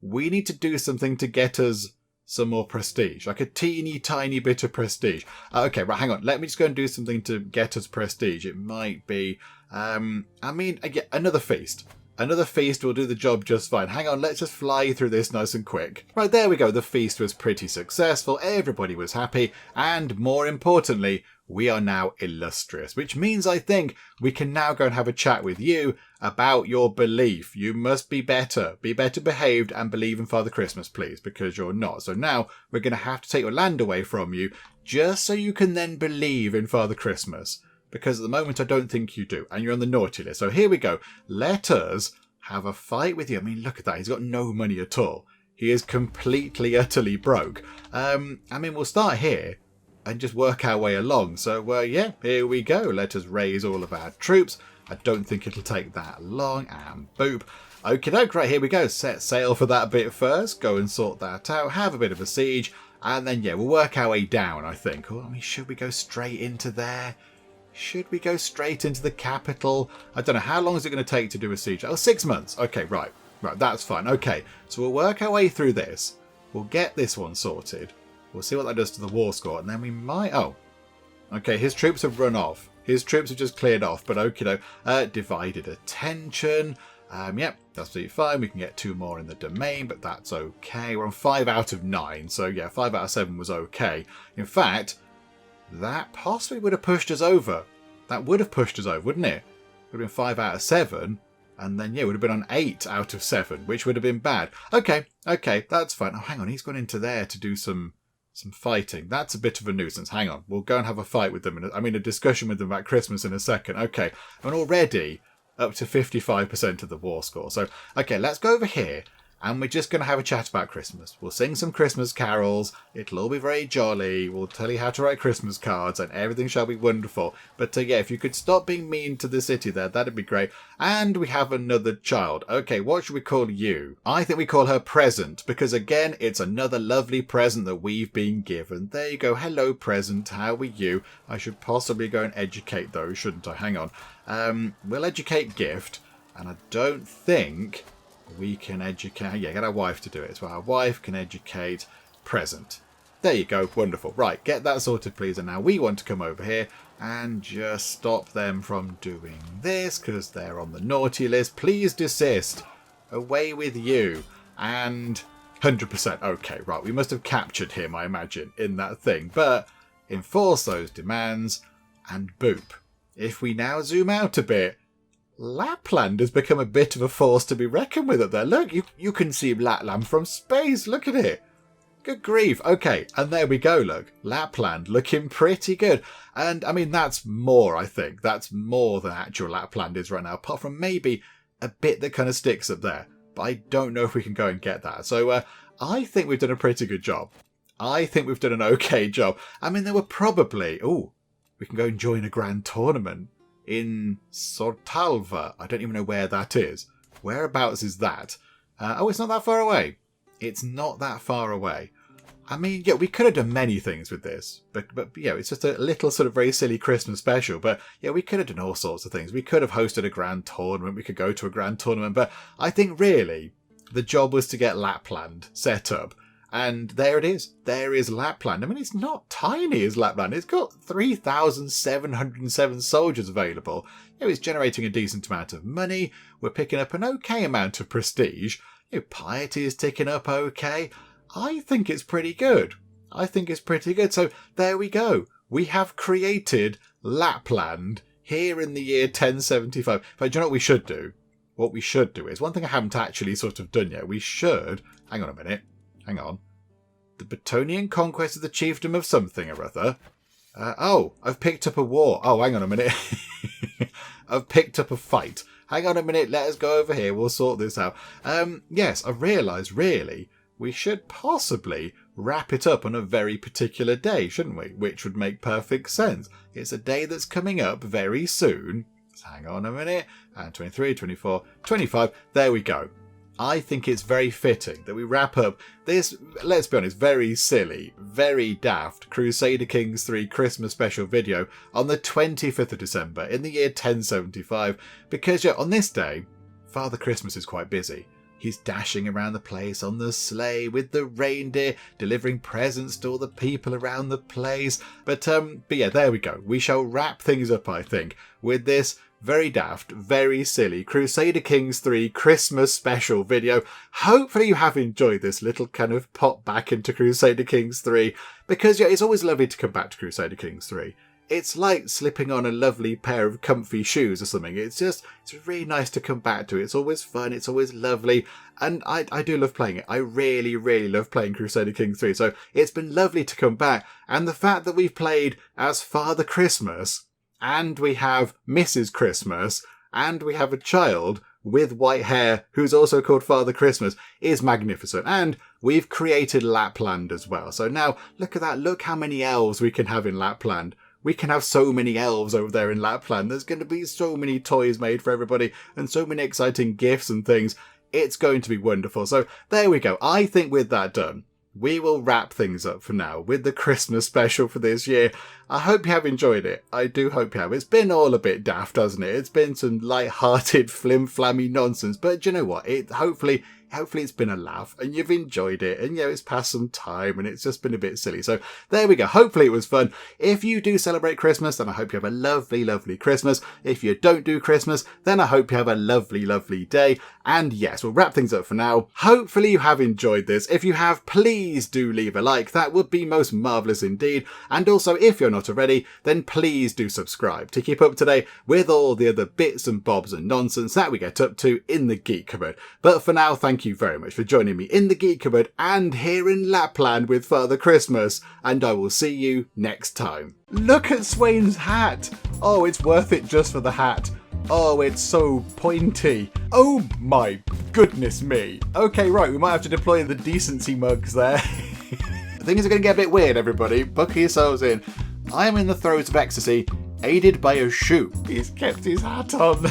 We need to do something to get us some more prestige. Like a teeny tiny bit of prestige. Okay, right, hang on. Let me just go and do something to get us prestige. It might be, again, another feast. Another feast will do the job just fine. Hang on, let's just fly through this nice and quick. Right, there we go. The feast was pretty successful. Everybody was happy. And more importantly, we are now illustrious, which means I think we can now go and have a chat with you about your belief. You must be better behaved and believe in Father Christmas, please, because you're not. So now we're going to have to take your land away from you just so you can then believe in Father Christmas. Because at the moment, I don't think you do. And you're on the naughty list. So here we go. Let us have a fight with you. I mean, look at that. He's got no money at all. He is completely, utterly broke. We'll start here and just work our way along. So, here we go. Let us raise all of our troops. I don't think it'll take that long. And boop. Okie doke. Right, here we go. Set sail for that bit first. Go and sort that out. Have a bit of a siege. And then, we'll work our way down, I think. Should we go straight into there? Should we go straight into the capital? I don't know. How long is it going to take to do a siege? 6 months. Okay, right. Right, that's fine. Okay, so we'll work our way through this. We'll get this one sorted. We'll see what that does to the war score. And then we might... Oh. Okay, his troops have run off. His troops have just cleared off. But okay, divided attention. That's absolutely fine. We can get 2 more in the domain, but that's okay. We're on 5 out of 9. So, 5 out of 7 was okay. In fact... that possibly would have pushed us over. That would have pushed us over, wouldn't it? It would have been 5 out of 7. And then, it would have been on 8 out of 7, which would have been bad. Okay, that's fine. Oh, hang on. He's gone into there to do some fighting. That's a bit of a nuisance. Hang on. We'll go and have a fight with them. A discussion with them about Christmas in a second. Okay. And already up to 55% of the war score. So, okay, let's go over here. and we're just going to have a chat about Christmas. We'll sing some Christmas carols. It'll all be very jolly. We'll tell you how to write Christmas cards, and everything shall be wonderful. But yeah, if you could stop being mean to the city there, that'd be great. And we have another child. Okay, what should we call you? I think we call her Present, because again, it's another lovely present that we've been given. There you go. Hello, Present. How are you? I should possibly go and educate those, shouldn't I? Hang on. We'll educate Gift, and I don't think we can educate... Yeah, get our wife to do it as well. Our wife can educate Present. There you go. Wonderful. Right, get that sorted, please. And now we want to come over here and just stop them from doing this, because they're on the naughty list. Please desist. Away with you. And 100%. Okay, right. We must have captured him, I imagine, in that thing. But enforce those demands and boop. If we now zoom out a bit, Lapland has become a bit of a force to be reckoned with up there. Look, you can see Lapland from space. Look at it. Good grief. Okay, and there we go, look. Lapland looking pretty good. And, I mean, that's more, I think. That's more than actual Lapland is right now, apart from maybe a bit that kind of sticks up there. But I don't know if we can go and get that. So I think we've done a pretty good job. I think we've done an okay job. I mean, there were probably... Oh, we can go and join a grand tournament in Sortalva. I don't even know where that is. Whereabouts is that? Oh, it's not that far away. It's not that far away. I mean, yeah, we could have done many things with this, but yeah, it's just a little sort of very silly Christmas special. But yeah, we could have done all sorts of things. We could have hosted a grand tournament. We could go to a grand tournament. But I think really the job was to get Lapland set up. And there it is. There is Lapland. I mean, it's not tiny, is Lapland. It's got 3,707 soldiers available. You know, it's generating a decent amount of money. We're picking up an okay amount of prestige. You know, piety is ticking up okay. I think it's pretty good. I think it's pretty good. So there we go. We have created Lapland here in the year 1075. But do you know what we should do? What we should do is, one thing I haven't actually sort of done yet, we should... Hang on a minute. Hang on. The Battonian conquest of the chiefdom of something or other. Oh, I've picked up a war. Oh, hang on a minute. I've picked up a fight. Hang on a minute. Let us go over here. We'll sort this out. Yes, I've realised, really, we should possibly wrap it up on a very particular day, shouldn't we? Which would make perfect sense. It's a day that's coming up very soon. So hang on a minute. 23, 24, 25. There we go. I think it's very fitting that we wrap up this, let's be honest, very silly, very daft Crusader Kings 3 Christmas special video on the 25th of December in the year 1075, because yeah, on this day, Father Christmas is quite busy. He's dashing around the place on the sleigh with the reindeer, delivering presents to all the people around the place. But yeah, there we go. We shall wrap things up, I think, with this very daft, very silly Crusader Kings 3 Christmas special video. Hopefully you have enjoyed this little kind of pop back into Crusader Kings 3, because yeah, it's always lovely to come back to Crusader Kings 3. It's like slipping on a lovely pair of comfy shoes or something. It's really nice to come back to. It's always fun. It's always lovely. And I do love playing it. I really, really love playing Crusader Kings 3. So it's been lovely to come back. And the fact that we've played as Father Christmas, and we have Mrs. Christmas, and we have a child with white hair who's also called Father Christmas is magnificent. And we've created Lapland as well. So now look at that. Look how many elves we can have in Lapland. We can have so many elves over there in Lapland. There's going to be so many toys made for everybody and so many exciting gifts and things. It's going to be wonderful. So there we go. I think with that done, we will wrap things up for now with the Christmas special for this year. I hope you have enjoyed it. I do hope you have. It's been all a bit daft, hasn't it? It's been some light-hearted, flim-flammy nonsense. But do you know what? Hopefully it's been a laugh and you've enjoyed it, and it's passed some time and it's just been a bit silly. So there we go. Hopefully it was fun. If you do celebrate Christmas, then I hope you have a lovely, lovely Christmas. If you don't do Christmas, then I hope you have a lovely, lovely day. And yes, we'll wrap things up for now. Hopefully you have enjoyed this. If you have, please do leave a like. That would be most marvellous indeed. And also, if you're not already, then please do subscribe to keep up to date with all the other bits and bobs and nonsense that we get up to in the Geek Cupboard. But for now, thank you very much for joining me in the Geek Cupboard and here in Lapland with Father Christmas, and I will see you next time. Look at Swain's hat! Oh, it's worth it just for the hat. Oh, it's so pointy. Oh my goodness me. Okay, right, we might have to deploy the decency mugs there. Things are going to get a bit weird, everybody. Buckle yourselves in. I am in the throes of ecstasy, aided by a shoe. He's kept his hat on.